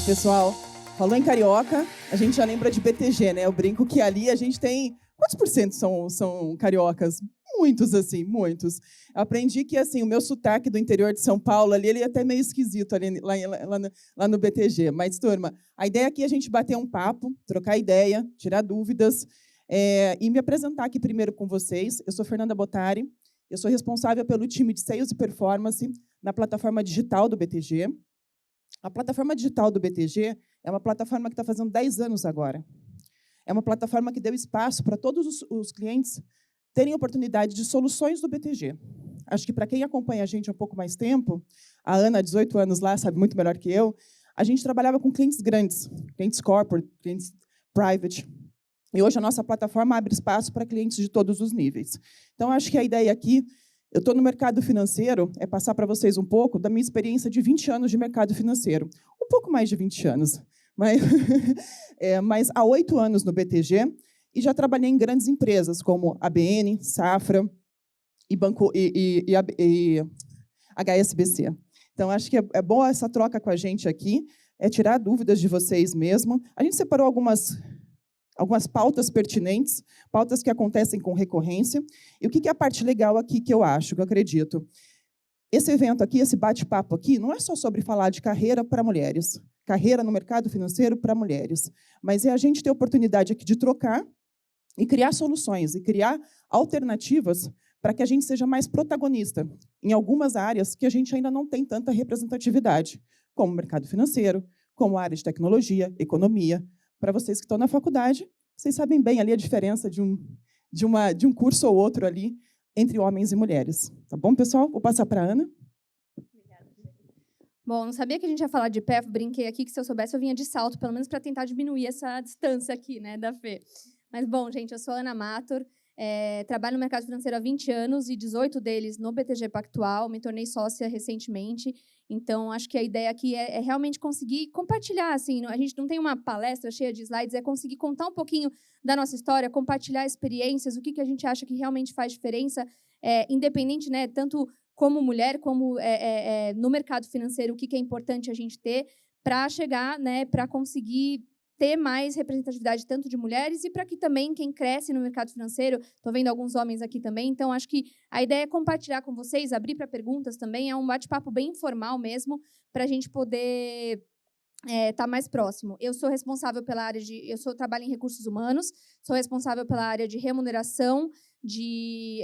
Pessoal, falou em carioca, a gente já lembra de BTG, né? Eu brinco que ali a gente tem... Quantos por cento são cariocas? Muitos, assim, muitos. Eu aprendi que, assim, o meu sotaque do interior de São Paulo, ali, ele é até meio esquisito ali, lá no BTG. Mas, turma, a ideia aqui é a gente bater um papo, trocar ideia, tirar dúvidas, e me apresentar aqui primeiro com vocês. Eu sou Fernanda Bottari, eu sou responsável pelo time de Sales e Performance na plataforma digital do BTG. A plataforma digital do BTG é uma plataforma que está fazendo 10 anos agora. É uma plataforma que deu espaço para todos os clientes terem oportunidade de soluções do BTG. Acho que, para quem acompanha a gente há um pouco mais tempo, a Ana, 18 anos lá, sabe muito melhor que eu, a gente trabalhava com clientes grandes, clientes corporate, clientes private. E hoje a nossa plataforma abre espaço para clientes de todos os níveis. Então, acho que a ideia aqui, eu estou no mercado financeiro, é passar para vocês um pouco da minha experiência de 20 anos de mercado financeiro. Um pouco mais de 20 anos. Mas há 8 anos no BTG, e já trabalhei em grandes empresas, como ABN, Safra e HSBC. Então, acho que é bom essa troca com a gente aqui, tirar dúvidas de vocês mesmo. A gente separou algumas pautas pertinentes, pautas que acontecem com recorrência. E o que é a parte legal aqui que eu acho, que eu acredito? Esse evento aqui, esse bate-papo aqui, não é só sobre falar de carreira para mulheres, carreira no mercado financeiro para mulheres, mas é a gente ter a oportunidade aqui de trocar e criar soluções, e criar alternativas para que a gente seja mais protagonista em algumas áreas que a gente ainda não tem tanta representatividade, como o mercado financeiro, como a área de tecnologia, economia. Para vocês que estão na faculdade, vocês sabem bem ali a diferença de um curso ou outro ali entre homens e mulheres. Tá bom, pessoal? Vou passar para a Ana. Obrigada. Bom, não sabia que a gente ia falar de pé, brinquei aqui que se eu soubesse eu vinha de salto, pelo menos para tentar diminuir essa distância aqui, né, da Fê. Mas, bom, gente, eu sou a Ana Mator, trabalho no mercado financeiro há 20 anos e 18 deles no BTG Pactual, me tornei sócia recentemente, então acho que a ideia aqui é realmente conseguir compartilhar, assim, a gente não tem uma palestra cheia de slides, é conseguir contar um pouquinho da nossa história, compartilhar experiências, o que a gente acha que realmente faz diferença, independente, né, tanto como mulher, como no mercado financeiro, o que é importante a gente ter para chegar, né, para conseguir ter mais representatividade tanto de mulheres e para que também quem cresce no mercado financeiro, estou vendo alguns homens aqui também, então acho que a ideia é compartilhar com vocês, abrir para perguntas também, é um bate-papo bem informal mesmo, para a gente poder estar mais próximo. Eu sou responsável pela área trabalho em recursos humanos, sou responsável pela área de remuneração, de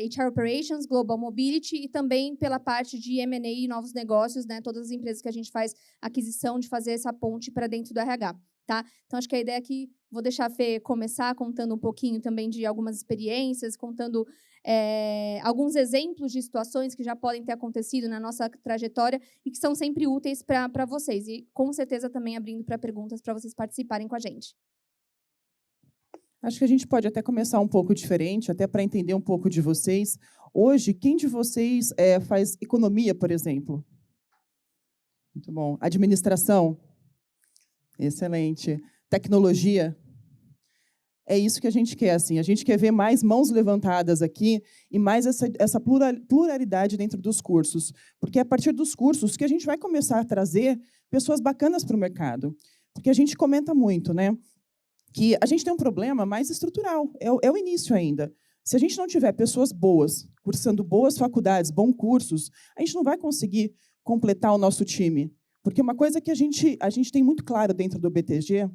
HR Operations, Global Mobility e também pela parte de M&A e novos negócios, né, todas as empresas que a gente faz aquisição, de fazer essa ponte para dentro do RH. Tá? Então, acho que a ideia aqui, vou deixar a Fê começar contando um pouquinho também de algumas experiências, contando alguns exemplos de situações que já podem ter acontecido na nossa trajetória e que são sempre úteis para vocês. E, com certeza, também abrindo para perguntas para vocês participarem com a gente. Acho que a gente pode até começar um pouco diferente, até para entender um pouco de vocês. Hoje, quem de vocês faz economia, por exemplo? Muito bom. Administração? Excelente. Tecnologia? É isso que a gente quer, assim. A gente quer ver mais mãos levantadas aqui e mais essa pluralidade dentro dos cursos. Porque é a partir dos cursos que a gente vai começar a trazer pessoas bacanas para o mercado. Porque a gente comenta muito, né, que a gente tem um problema mais estrutural. É o início ainda. Se a gente não tiver pessoas boas, cursando boas faculdades, bons cursos, a gente não vai conseguir completar o nosso time. Porque uma coisa que a gente tem muito claro dentro do BTG,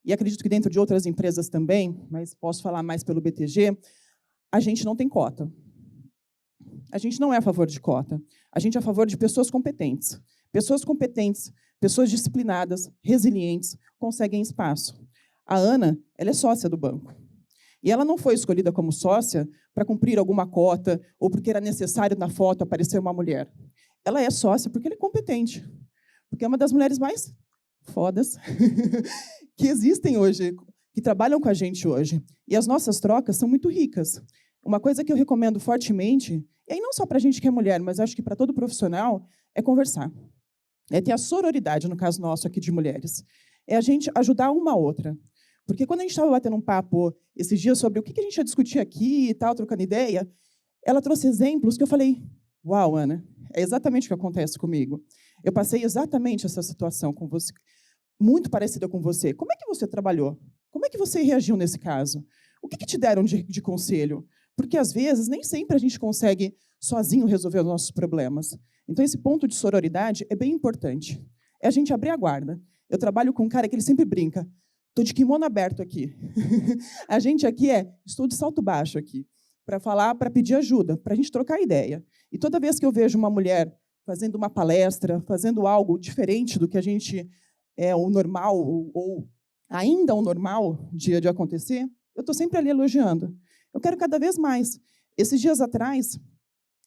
e acredito que dentro de outras empresas também, mas posso falar mais pelo BTG, a gente não tem cota. A gente não é a favor de cota. A gente é a favor de pessoas competentes. Pessoas competentes, pessoas disciplinadas, resilientes, conseguem espaço. A Ana, ela é sócia do banco. E ela não foi escolhida como sócia para cumprir alguma cota ou porque era necessário na foto aparecer uma mulher. Ela é sócia porque ela é competente. Porque é uma das mulheres mais fodas que existem hoje, que trabalham com a gente hoje. E as nossas trocas são muito ricas. Uma coisa que eu recomendo fortemente, e aí não só para a gente que é mulher, mas acho que para todo profissional, é conversar. É ter a sororidade, no caso nosso aqui de mulheres. É a gente ajudar uma a outra. Porque quando a gente estava batendo um papo esses dias sobre o que a gente ia discutir aqui e tal, trocando ideia, ela trouxe exemplos que eu falei, uau, Ana, é exatamente o que acontece comigo. Eu passei exatamente essa situação com você, muito parecida com você. Como é que você trabalhou? Como é que você reagiu nesse caso? O que te deram de conselho? Porque, às vezes, nem sempre a gente consegue sozinho resolver os nossos problemas. Então, esse ponto de sororidade é bem importante. É a gente abrir a guarda. Eu trabalho com um cara que ele sempre brinca. Estou de kimono aberto aqui. A gente aqui estou de salto baixo aqui, para falar, para pedir ajuda, para a gente trocar ideia. E toda vez que eu vejo uma mulher fazendo uma palestra, fazendo algo diferente do que a gente o normal, ou ainda o normal de acontecer, eu estou sempre ali elogiando. Eu quero cada vez mais. Esses dias atrás,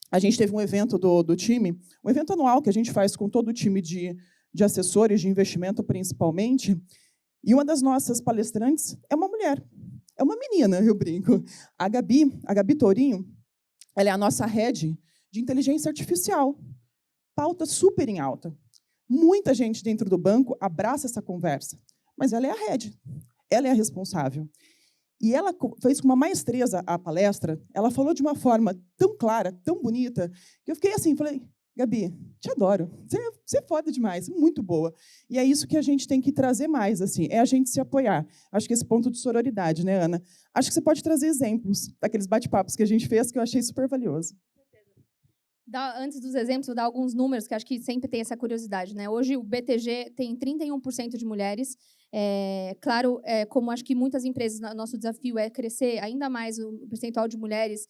a gente teve um evento do time, um evento anual que a gente faz com todo o time de assessores de investimento, principalmente, e uma das nossas palestrantes é uma mulher. É uma menina, eu brinco. A Gabi Tourinho, ela é a nossa head de inteligência artificial. Pauta super em alta. Muita gente dentro do banco abraça essa conversa, mas ela é a head, ela é a responsável. E ela fez com uma maestreza a palestra, ela falou de uma forma tão clara, tão bonita, que eu fiquei assim, falei, Gabi, te adoro, você é foda demais, muito boa. E é isso que a gente tem que trazer mais, assim, é a gente se apoiar. Acho que esse ponto de sororidade, né, Ana? Acho que você pode trazer exemplos daqueles bate-papos que a gente fez, que eu achei super valioso. Antes dos exemplos, vou dar alguns números, que acho que sempre tem essa curiosidade, né? Hoje, o BTG tem 31% de mulheres. Claro, como acho que muitas empresas, nosso desafio é crescer ainda mais o percentual de mulheres,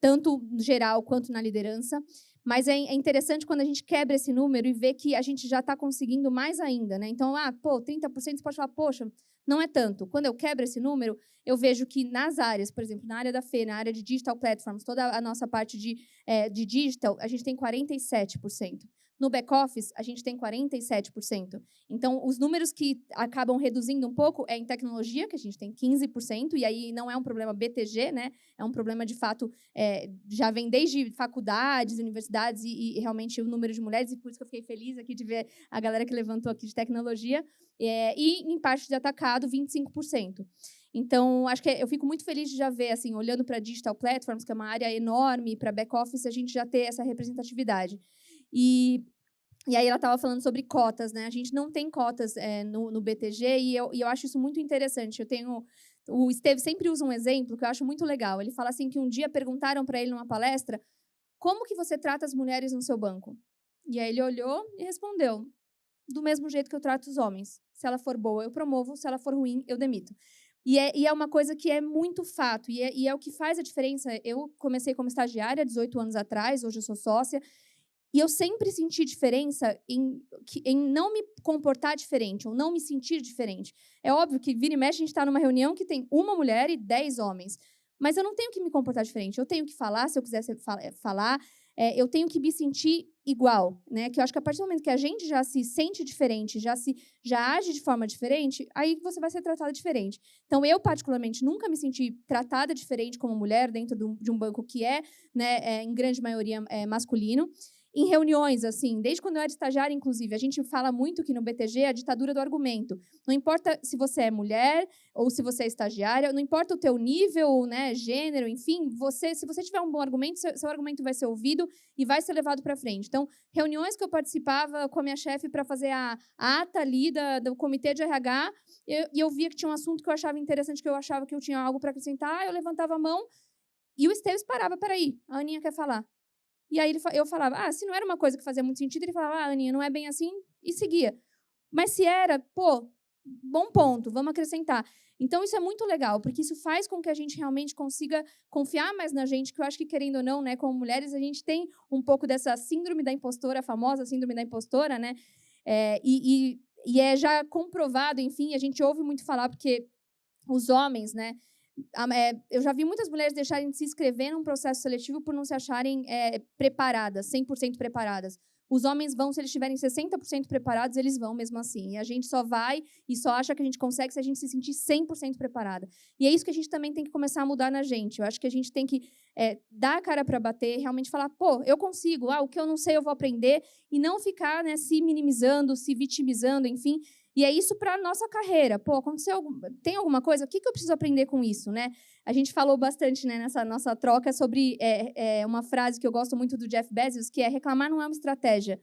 tanto no geral quanto na liderança. Mas é interessante quando a gente quebra esse número e vê que a gente já está conseguindo mais ainda, né? Então, 30%, você pode falar, poxa, não é tanto. Quando eu quebro esse número, eu vejo que nas áreas, por exemplo, na área da Fê, na área de Digital Platforms, toda a nossa parte de digital, a gente tem 47%. No back-office, a gente tem 47%. Então, os números que acabam reduzindo um pouco é em tecnologia, que a gente tem 15%, e aí não é um problema BTG, né? É um problema, de fato, já vem desde faculdades, universidades, e realmente o número de mulheres, e por isso que eu fiquei feliz aqui de ver a galera que levantou aqui de tecnologia, e em parte de atacado, 25%. Então, acho que eu fico muito feliz de já ver, assim, olhando para Digital Platforms, que é uma área enorme, para back-office, a gente já ter essa representatividade. E aí ela estava falando sobre cotas, né? A gente não tem cotas no BTG, e eu acho isso muito interessante. O Esteve sempre usa um exemplo que eu acho muito legal. Ele fala assim que um dia perguntaram para ele numa palestra como que você trata as mulheres no seu banco? E aí ele olhou e respondeu, do mesmo jeito que eu trato os homens. Se ela for boa, eu promovo. Se ela for ruim, eu demito. E é uma coisa que é muito fato, e é o que faz a diferença. Eu comecei como estagiária 18 anos atrás, hoje eu sou sócia, e eu sempre senti diferença em não me comportar diferente, ou não me sentir diferente. É óbvio que vira e mexe a gente está numa reunião que tem uma mulher e 10 homens, mas eu não tenho que me comportar diferente. Eu tenho que falar, se eu quiser falar, eu tenho que me sentir igual, né? Que eu acho que a partir do momento que a gente já se sente diferente, já age de forma diferente, aí você vai ser tratada diferente. Então, eu, particularmente, nunca me senti tratada diferente como mulher dentro de um banco que né, em grande maioria, masculino. Em reuniões, assim, desde quando eu era estagiária, inclusive, a gente fala muito que no BTG é a ditadura do argumento. Não importa se você é mulher ou se você é estagiária, não importa o teu nível, né, gênero, enfim, se você tiver um bom argumento, seu argumento vai ser ouvido e vai ser levado para frente. Então, reuniões que eu participava com a minha chefe para fazer a ata ali do comitê de RH, e eu via que tinha um assunto que eu achava interessante, que eu achava que eu tinha algo para acrescentar, eu levantava a mão e o Esteves parava, peraí, a Aninha quer falar. E aí eu falava, se não era uma coisa que fazia muito sentido, ele falava, Aninha, não é bem assim, e seguia. Mas se era, bom ponto, vamos acrescentar. Então, isso é muito legal, porque isso faz com que a gente realmente consiga confiar mais na gente, que eu acho que, querendo ou não, né, como mulheres, a gente tem um pouco dessa síndrome da impostora, a famosa síndrome da impostora, né? E é já comprovado, enfim, a gente ouve muito falar, porque os homens, né? Eu já vi muitas mulheres deixarem de se inscrever num processo seletivo por não se acharem preparadas, 100% preparadas. Os homens vão, se eles estiverem 60% preparados, eles vão mesmo assim. E a gente só vai e só acha que a gente consegue se a gente se sentir 100% preparada. E é isso que a gente também tem que começar a mudar na gente. Eu acho que a gente tem que dar a cara para bater, realmente falar, eu consigo, o que eu não sei eu vou aprender, e não ficar, né, se minimizando, se vitimizando, enfim. E é isso para a nossa carreira. Tem alguma coisa? O que eu preciso aprender com isso, né? A gente falou bastante, né, nessa nossa troca sobre uma frase que eu gosto muito do Jeff Bezos, que é reclamar não é uma estratégia.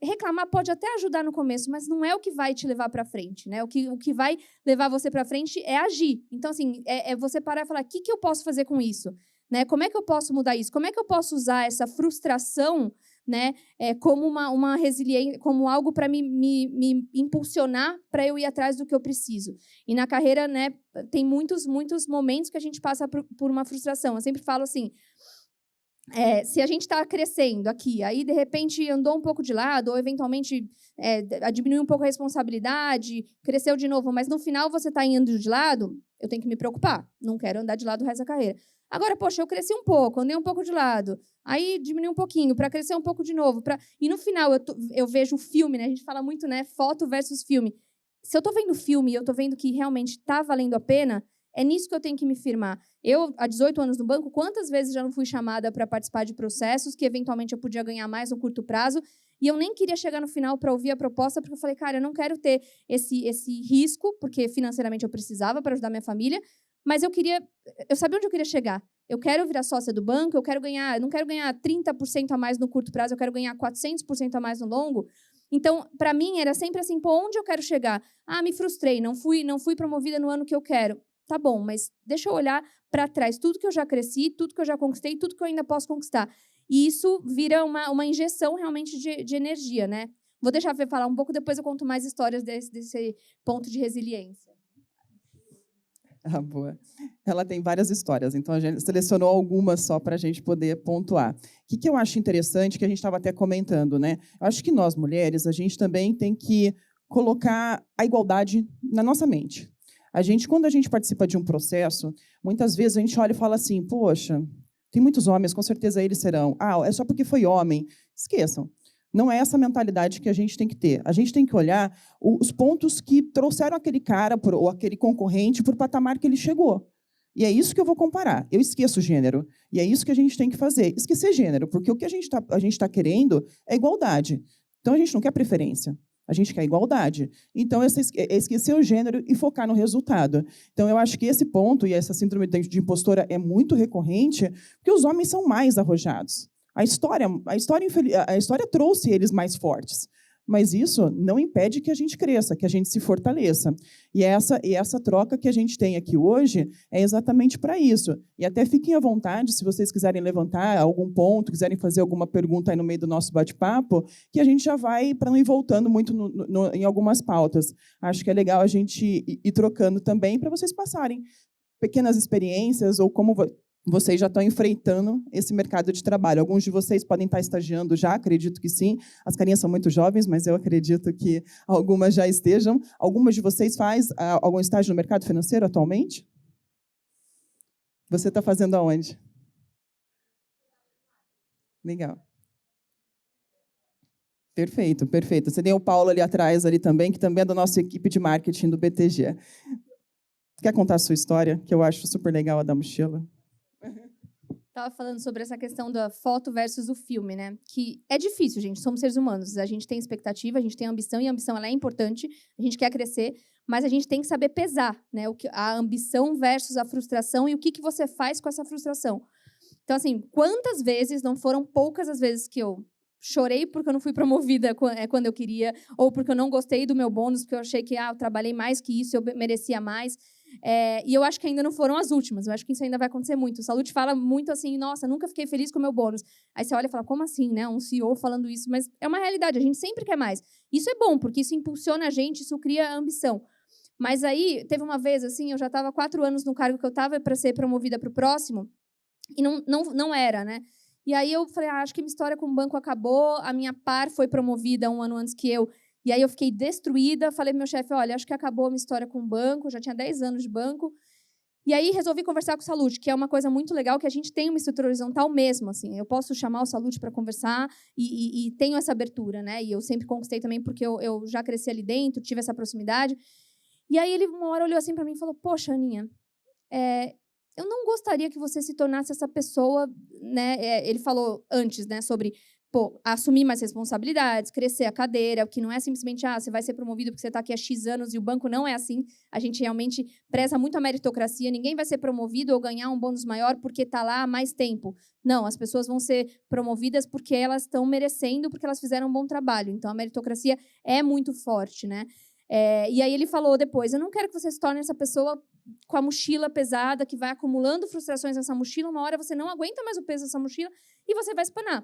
reclamar pode até ajudar no começo, mas não é o que vai te levar para frente, né? O que vai levar você para frente é agir. Então, assim, é você parar e falar, o que eu posso fazer com isso? Né? Como é que eu posso mudar isso? Como é que eu posso usar essa frustração, né, como uma resiliência, como algo para me impulsionar para eu ir atrás do que eu preciso? E na carreira, né, tem muitos momentos que a gente passa por uma frustração. Eu sempre falo assim, se a gente está crescendo aqui, aí, de repente, andou um pouco de lado, ou, eventualmente, diminuiu um pouco a responsabilidade, cresceu de novo, mas, no final, você está indo de lado, eu tenho que me preocupar. Não quero andar de lado o resto da carreira. Agora, poxa, eu cresci um pouco, andei um pouco de lado, aí diminui um pouquinho, para crescer um pouco de novo. E, no final, eu vejo o filme, né? A gente fala muito, né? Foto versus filme. Se eu estou vendo o filme e eu estou vendo que realmente está valendo a pena, é nisso que eu tenho que me firmar. Eu, há 18 anos no banco, quantas vezes já não fui chamada para participar de processos que, eventualmente, eu podia ganhar mais no curto prazo, e eu nem queria chegar no final para ouvir a proposta, porque eu falei, cara, eu não quero ter esse risco, porque financeiramente eu precisava para ajudar minha família, mas eu sabia onde eu queria chegar. Eu quero virar sócia do banco, eu não quero ganhar 30% a mais no curto prazo, eu quero ganhar 400% a mais no longo. Então, para mim, era sempre assim, onde eu quero chegar? Me frustrei, não fui promovida no ano que eu quero. Tá bom, mas deixa eu olhar para trás, tudo que eu já cresci, tudo que eu já conquistei, tudo que eu ainda posso conquistar. E isso vira uma injeção realmente de energia, né? Vou deixar a Fê falar um pouco, depois eu conto mais histórias desse ponto de resiliência. Boa. Ela tem várias histórias, então a gente selecionou algumas só para a gente poder pontuar. O que eu acho interessante, que a gente estava até comentando, né? Eu acho que nós, mulheres, a gente também tem que colocar a igualdade na nossa mente. Quando a gente participa de um processo, muitas vezes a gente olha e fala assim, poxa, tem muitos homens, com certeza eles serão. É só porque foi homem. Esqueçam. Não é essa mentalidade que a gente tem que ter. A gente tem que olhar os pontos que trouxeram aquele cara ou aquele concorrente para o patamar que ele chegou. E é isso que eu vou comparar. Eu esqueço o gênero. E é isso que a gente tem que fazer. Esquecer gênero, porque o que a gente tá querendo é igualdade. Então, a gente não quer preferência. A gente quer igualdade. Então, é esquecer o gênero e focar no resultado. Então, eu acho que esse ponto, e essa síndrome de impostora é muito recorrente, porque os homens são mais arrojados. A história trouxe eles mais fortes. Mas isso não impede que a gente cresça, que a gente se fortaleça. E essa troca que a gente tem aqui hoje é exatamente para isso. E até fiquem à vontade, se vocês quiserem levantar algum ponto, quiserem fazer alguma pergunta aí no meio do nosso bate-papo, que a gente já vai para não ir voltando muito em algumas pautas. Acho que é legal a gente ir trocando também para vocês passarem pequenas experiências ou como vocês já estão enfrentando esse mercado de trabalho. Alguns de vocês podem estar estagiando já, acredito que sim. As carinhas são muito jovens, mas eu acredito que algumas já estejam. Algumas de vocês faz algum estágio no mercado financeiro atualmente? Você está fazendo aonde? Legal. Perfeito, perfeito. Você tem o Paulo ali atrás ali também, que também é da nossa equipe de marketing do BTG. Quer contar a sua história, que eu acho super legal a da mochila? Estava falando sobre essa questão da foto versus o filme, né? Que é difícil, gente. Somos seres humanos. A gente tem expectativa, a gente tem ambição, e a ambição ela é importante. A gente quer crescer, mas a gente tem que saber pesar, né? A ambição versus a frustração e o que você faz com essa frustração. Então, assim, quantas vezes, não foram poucas as vezes que eu chorei porque eu não fui promovida quando eu queria, ou porque eu não gostei do meu bônus, porque eu achei que eu trabalhei mais que isso, eu merecia mais. E eu acho que ainda não foram as últimas. Eu acho que isso ainda vai acontecer muito. O Salute fala muito assim, nossa, nunca fiquei feliz com o meu bônus. Aí você olha e fala, como assim, né? Um CEO falando isso. Mas é uma realidade, a gente sempre quer mais. Isso é bom, porque isso impulsiona a gente, isso cria ambição. Mas aí, teve uma vez, assim, eu já estava 4 anos no cargo que eu estava para ser promovida para o próximo, e não era, né? E aí eu falei, acho que minha história com o banco acabou, a minha par foi promovida 1 ano antes que eu, e aí eu fiquei destruída, falei pro meu chefe, olha, acho que acabou a minha história com o banco, já tinha 10 anos de banco, e aí resolvi conversar com o Salute, que é uma coisa muito legal, que a gente tem uma estrutura horizontal mesmo, assim, eu posso chamar o Salute para conversar e tenho essa abertura, né? E eu sempre conquistei também porque eu já cresci ali dentro, tive essa proximidade. E aí ele uma hora olhou assim para mim e falou, poxa, Aninha, eu não gostaria que você se tornasse essa pessoa, né? Ele falou antes, né, sobre pô, assumir mais responsabilidades, crescer a cadeira, que não é simplesmente, você vai ser promovido porque você está aqui há X anos e o banco não é assim. A gente realmente preza muito a meritocracia. Ninguém vai ser promovido ou ganhar um bônus maior porque está lá há mais tempo. Não, as pessoas vão ser promovidas porque elas estão merecendo, porque elas fizeram um bom trabalho. Então, a meritocracia é muito forte, né? E aí ele falou depois, eu não quero que você se torne essa pessoa com a mochila pesada, que vai acumulando frustrações nessa mochila, uma hora você não aguenta mais o peso dessa mochila e você vai espanar.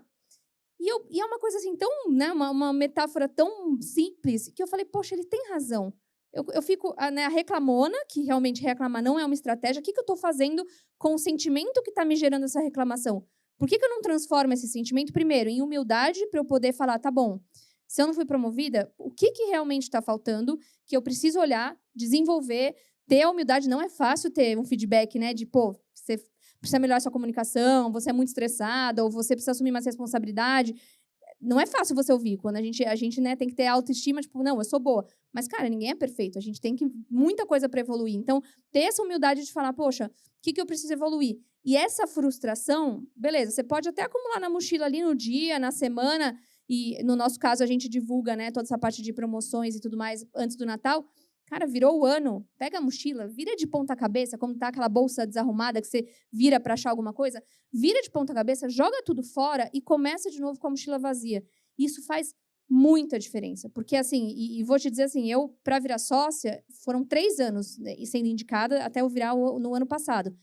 E é uma coisa assim tão, né, uma metáfora tão simples, que eu falei, poxa, ele tem razão. Eu fico, né, a reclamona, que realmente reclamar não é uma estratégia. O que eu estou fazendo com o sentimento que está me gerando essa reclamação? Por que eu não transformo esse sentimento, primeiro, em humildade, para eu poder falar, tá bom, se eu não fui promovida, o que realmente está faltando, que eu preciso olhar, desenvolver, ter a humildade. Não é fácil ter um feedback, né, de, pô, você precisa melhorar sua comunicação, você é muito estressada, ou você precisa assumir mais responsabilidade. Não é fácil você ouvir. Quando a gente né, tem que ter autoestima, tipo, não, eu sou boa. Mas, cara, ninguém é perfeito. A gente tem muita coisa para evoluir. Então, ter essa humildade de falar, poxa, o que eu preciso evoluir? E essa frustração, beleza, você pode até acumular na mochila ali no dia, na semana, e no nosso caso a gente divulga, né, toda essa parte de promoções e tudo mais antes do Natal. Cara, virou o ano, pega a mochila, vira de ponta cabeça, como tá aquela bolsa desarrumada que você vira para achar alguma coisa, vira de ponta cabeça, joga tudo fora e começa de novo com a mochila vazia. Isso faz muita diferença, porque assim, e vou te dizer assim, eu para virar sócia foram 3 anos, né, sendo indicada até eu virar no ano passado.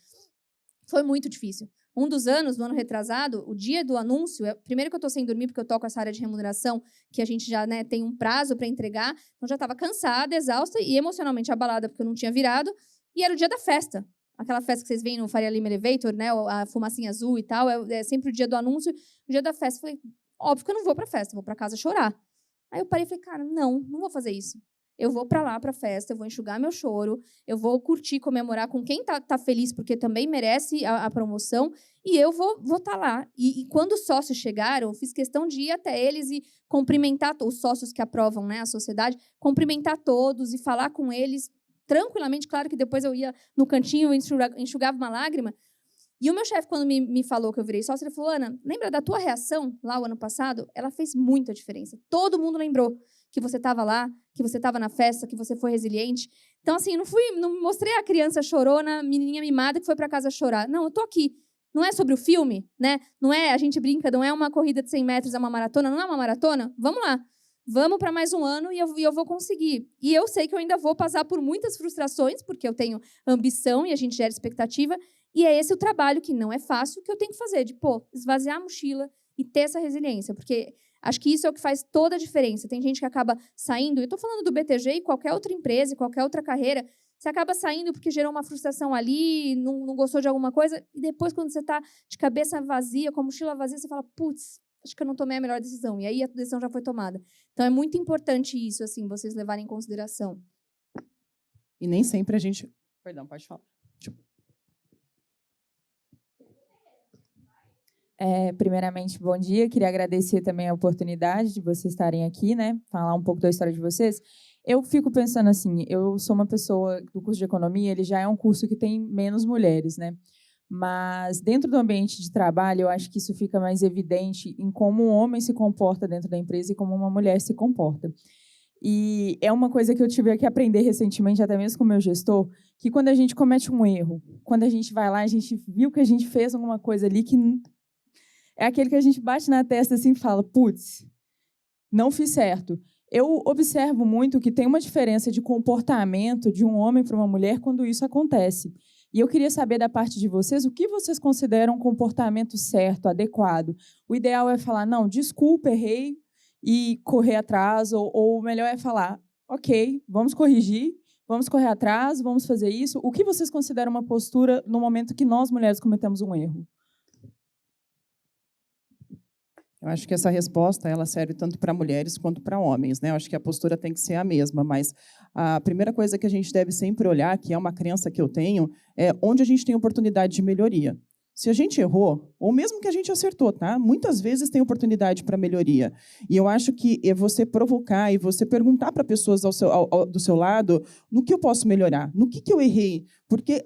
Foi muito difícil. Um dos anos, no ano retrasado, o dia do anúncio, primeiro que eu estou sem dormir, porque eu toco essa área de remuneração, que a gente já, né, tem um prazo para entregar, então já estava cansada, exausta e emocionalmente abalada, porque eu não tinha virado, e era o dia da festa. Aquela festa que vocês veem no Faria Lima Elevator, né, a fumacinha azul e tal, é sempre o dia do anúncio, o dia da festa. Eu falei, óbvio que eu não vou para a festa, vou para casa chorar. Aí eu parei e falei, cara, não vou fazer isso. Eu vou para lá, para a festa, eu vou enxugar meu choro, eu vou curtir, comemorar com quem tá feliz, porque também merece a promoção, e eu vou estar lá. E quando os sócios chegaram, eu fiz questão de ir até eles e cumprimentar os sócios que aprovam, né, a sociedade, cumprimentar todos e falar com eles tranquilamente. Claro que depois eu ia no cantinho, enxugava uma lágrima. E o meu chefe, quando me falou que eu virei sócia, ele falou, Ana, lembra da tua reação lá o ano passado? Ela fez muita diferença. Todo mundo lembrou que você estava lá, que você estava na festa, que você foi resiliente. Então, assim, não mostrei a criança chorona, menininha mimada que foi para casa chorar. Não, eu estou aqui. Não é sobre o filme, né? Não é, a gente brinca, não é uma corrida de 100 metros, é uma maratona. Não é uma maratona? Vamos lá. Vamos para mais um ano e eu vou conseguir. E eu sei que eu ainda vou passar por muitas frustrações, porque eu tenho ambição e a gente gera expectativa. E é esse o trabalho, que não é fácil, que eu tenho que fazer, de, esvaziar a mochila e ter essa resiliência. Porque acho que isso é o que faz toda a diferença. Tem gente que acaba saindo, eu estou falando do BTG e qualquer outra empresa, qualquer outra carreira, você acaba saindo porque gerou uma frustração ali, não gostou de alguma coisa, e depois, quando você está de cabeça vazia, com a mochila vazia, você fala, putz, acho que eu não tomei a melhor decisão. E aí a decisão já foi tomada. Então, é muito importante isso, assim, vocês levarem em consideração. E nem sempre a gente... Perdão, pode falar. Primeiramente, bom dia. Queria agradecer também a oportunidade de vocês estarem aqui, né? Falar um pouco da história de vocês. Eu fico pensando assim, eu sou uma pessoa do curso de economia, ele já é um curso que tem menos mulheres, né? Mas dentro do ambiente de trabalho, eu acho que isso fica mais evidente em como um homem se comporta dentro da empresa e como uma mulher se comporta. E é uma coisa que eu tive que aprender recentemente, até mesmo com o meu gestor, que quando a gente comete um erro, quando a gente vai lá, a gente viu que a gente fez alguma coisa ali que é aquele que a gente bate na testa assim e fala, putz, não fiz certo. Eu observo muito que tem uma diferença de comportamento de um homem para uma mulher quando isso acontece. E eu queria saber da parte de vocês, o que vocês consideram um comportamento certo, adequado? O ideal é falar, não, desculpa, errei, e correr atrás, ou o melhor é falar, ok, vamos corrigir, vamos correr atrás, vamos fazer isso. O que vocês consideram uma postura no momento que nós, mulheres, cometemos um erro? Eu acho que essa resposta ela serve tanto para mulheres quanto para homens, né? Eu acho que a postura tem que ser a mesma, mas a primeira coisa que a gente deve sempre olhar, que é uma crença que eu tenho, é onde a gente tem oportunidade de melhoria. Se a gente errou, ou mesmo que a gente acertou, tá? Muitas vezes tem oportunidade para melhoria. E eu acho que é você provocar e você perguntar para pessoas do seu lado no que eu posso melhorar, no que eu errei. Porque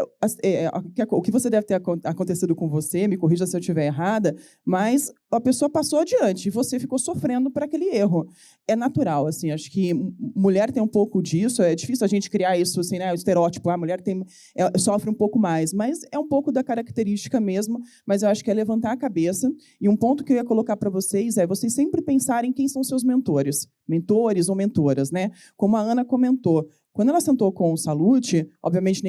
o que você deve ter acontecido com você, me corrija se eu estiver errada, mas a pessoa passou adiante e você ficou sofrendo por aquele erro. É natural, assim, acho que mulher tem um pouco disso, é difícil a gente criar isso, assim, né, o estereótipo, a mulher sofre um pouco mais, mas é um pouco da característica mesmo, mas eu acho que é levantar a cabeça. E um ponto que eu ia colocar para vocês é vocês sempre pensarem quem são seus mentores ou mentoras, né? Como a Ana comentou, quando ela sentou com o Salute, obviamente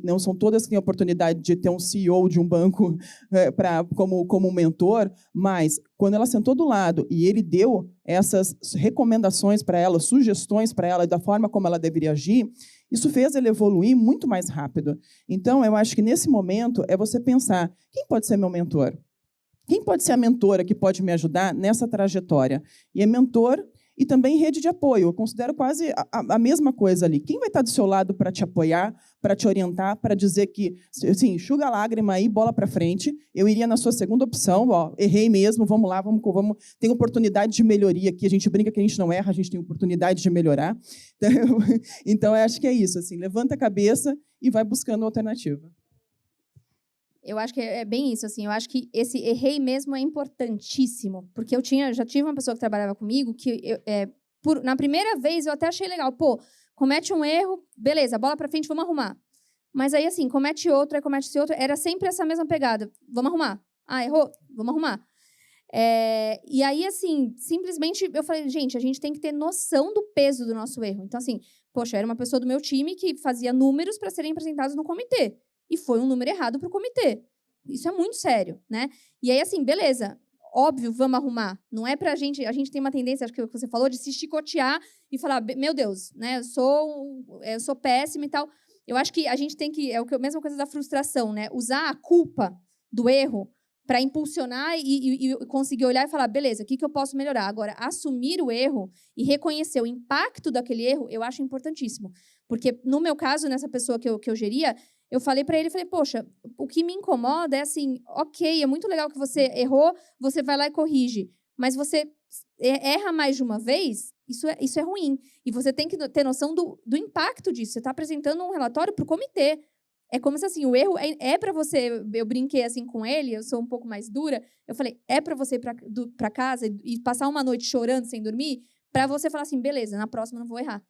não são todas que têm a oportunidade de ter um CEO de um banco como mentor, mas quando ela sentou do lado e ele deu essas recomendações para ela, sugestões para ela da forma como ela deveria agir, isso fez ela evoluir muito mais rápido. Então, eu acho que nesse momento é você pensar, quem pode ser meu mentor? Quem pode ser a mentora que pode me ajudar nessa trajetória? E é mentor e também rede de apoio. Eu considero quase a mesma coisa ali. Quem vai estar do seu lado para te apoiar, para te orientar, para dizer que, assim, enxuga a lágrima aí, bola para frente. Eu iria na sua segunda opção, ó, errei mesmo, vamos lá, vamos, tem oportunidade de melhoria aqui. A gente brinca que a gente não erra, a gente tem oportunidade de melhorar. Então eu acho que é isso, assim, levanta a cabeça e vai buscando alternativa. Eu acho que é bem isso, assim. Eu acho que esse errei mesmo é importantíssimo. Porque já tive uma pessoa que trabalhava comigo que, na primeira vez, eu até achei legal. Pô, comete um erro, beleza, bola pra frente, vamos arrumar. Mas aí, assim, comete outro, aí comete esse outro. Era sempre essa mesma pegada. Vamos arrumar. Ah, errou? Vamos arrumar. E aí, assim, simplesmente eu falei, gente, a gente tem que ter noção do peso do nosso erro. Então, assim, poxa, era uma pessoa do meu time que fazia números para serem apresentados no comitê. E foi um número errado para o comitê. Isso é muito sério, né? E aí, assim, beleza, óbvio, vamos arrumar. Não é para a gente tem uma tendência, acho que você falou, de se chicotear e falar, meu Deus, né? Eu sou péssima e tal. Eu acho que a gente tem que, a mesma coisa da frustração, né? Usar a culpa do erro para impulsionar e conseguir olhar e falar, beleza, o que eu posso melhorar? Agora, assumir o erro e reconhecer o impacto daquele erro, eu acho importantíssimo. Porque, no meu caso, nessa pessoa que eu geria, eu falei para ele, poxa, o que me incomoda é assim, ok, é muito legal que você errou, você vai lá e corrige, mas você erra mais de uma vez, isso é ruim. E você tem que ter noção do impacto disso. Você está apresentando um relatório para o comitê. É como se, assim, o erro é para você... Eu brinquei assim com ele, eu sou um pouco mais dura. Eu falei, é para você ir para casa e passar uma noite chorando sem dormir, para você falar assim, beleza, na próxima eu não vou errar.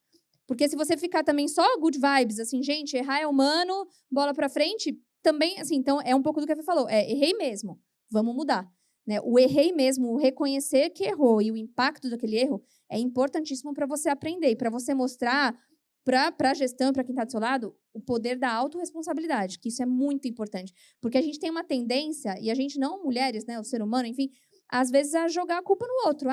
Porque se você ficar também só good vibes, assim, gente, errar é humano, bola para frente, também, assim, então é um pouco do que a Fê falou. Errei mesmo, vamos mudar. Né? O errei mesmo, o reconhecer que errou e o impacto daquele erro é importantíssimo para você aprender e para você mostrar para a gestão, para quem está do seu lado, o poder da autorresponsabilidade, que isso é muito importante. Porque a gente tem uma tendência, e a gente não, mulheres, né, o ser humano, enfim, às vezes a jogar a culpa no outro.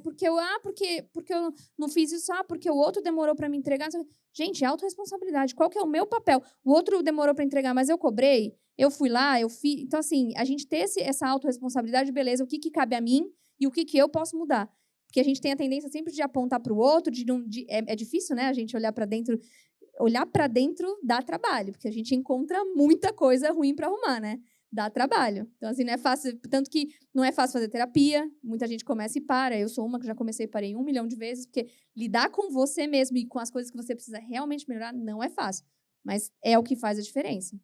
Porque eu não fiz isso, porque o outro demorou para me entregar. Gente, autorresponsabilidade. Qual que é o meu papel? O outro demorou para entregar, mas eu cobrei, eu fui lá, eu fiz. Então, assim, a gente ter essa autorresponsabilidade, beleza, o que cabe a mim e o que eu posso mudar. Porque a gente tem a tendência sempre de apontar para o outro, é difícil, né, a gente olhar para dentro. Olhar para dentro dá trabalho, porque a gente encontra muita coisa ruim para arrumar, né? Dá trabalho. Então, assim, não é fácil. Tanto que não é fácil fazer terapia. Muita gente começa e para. Eu sou uma que já comecei e parei 1 milhão de vezes, porque lidar com você mesmo e com as coisas que você precisa realmente melhorar não é fácil. Mas é o que faz a diferença.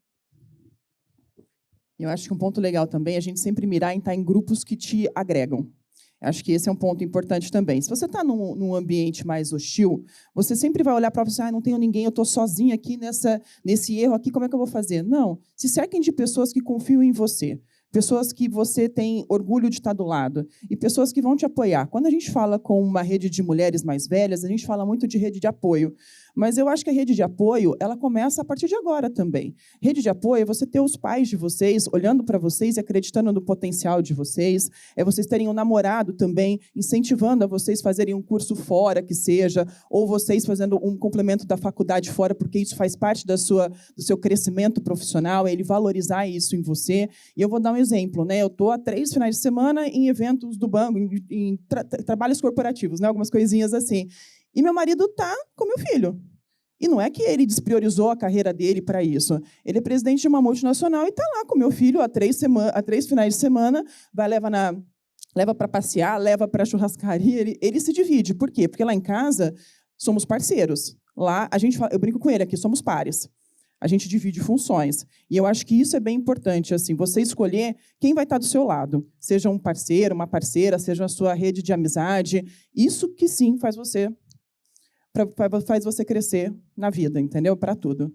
Eu acho que um ponto legal também é a gente sempre mirar em estar em grupos que te agregam. Acho que esse é um ponto importante também. Se você está num ambiente mais hostil, você sempre vai olhar para você, não tenho ninguém, eu estou sozinha aqui nesse erro aqui, como é que eu vou fazer? Não, se cerquem de pessoas que confiam em você, pessoas que você tem orgulho de estar do lado e pessoas que vão te apoiar. Quando a gente fala com uma rede de mulheres mais velhas, a gente fala muito de rede de apoio. Mas eu acho que a rede de apoio, ela começa a partir de agora também. Rede de apoio é você ter os pais de vocês olhando para vocês e acreditando no potencial de vocês. É vocês terem um namorado também incentivando a vocês fazerem um curso fora, que seja, ou vocês fazendo um complemento da faculdade fora, porque isso faz parte do seu crescimento profissional, é ele valorizar isso em você. E eu vou dar um exemplo, né? Eu estou há 3 finais de semana em eventos do banco, em trabalhos corporativos, né? Algumas coisinhas assim. E meu marido está com meu filho. E não é que ele despriorizou a carreira dele para isso. Ele é presidente de uma multinacional e está lá com meu filho há 3 finais de semana, leva para passear, leva para a churrascaria, ele se divide. Por quê? Porque lá em casa somos parceiros. Lá, eu brinco com ele aqui, somos pares. a gente divide funções. E eu acho que isso é bem importante, assim, você escolher quem vai estar do seu lado. Seja um parceiro, uma parceira, seja a sua rede de amizade. Isso que sim faz você crescer na vida, entendeu? Para tudo.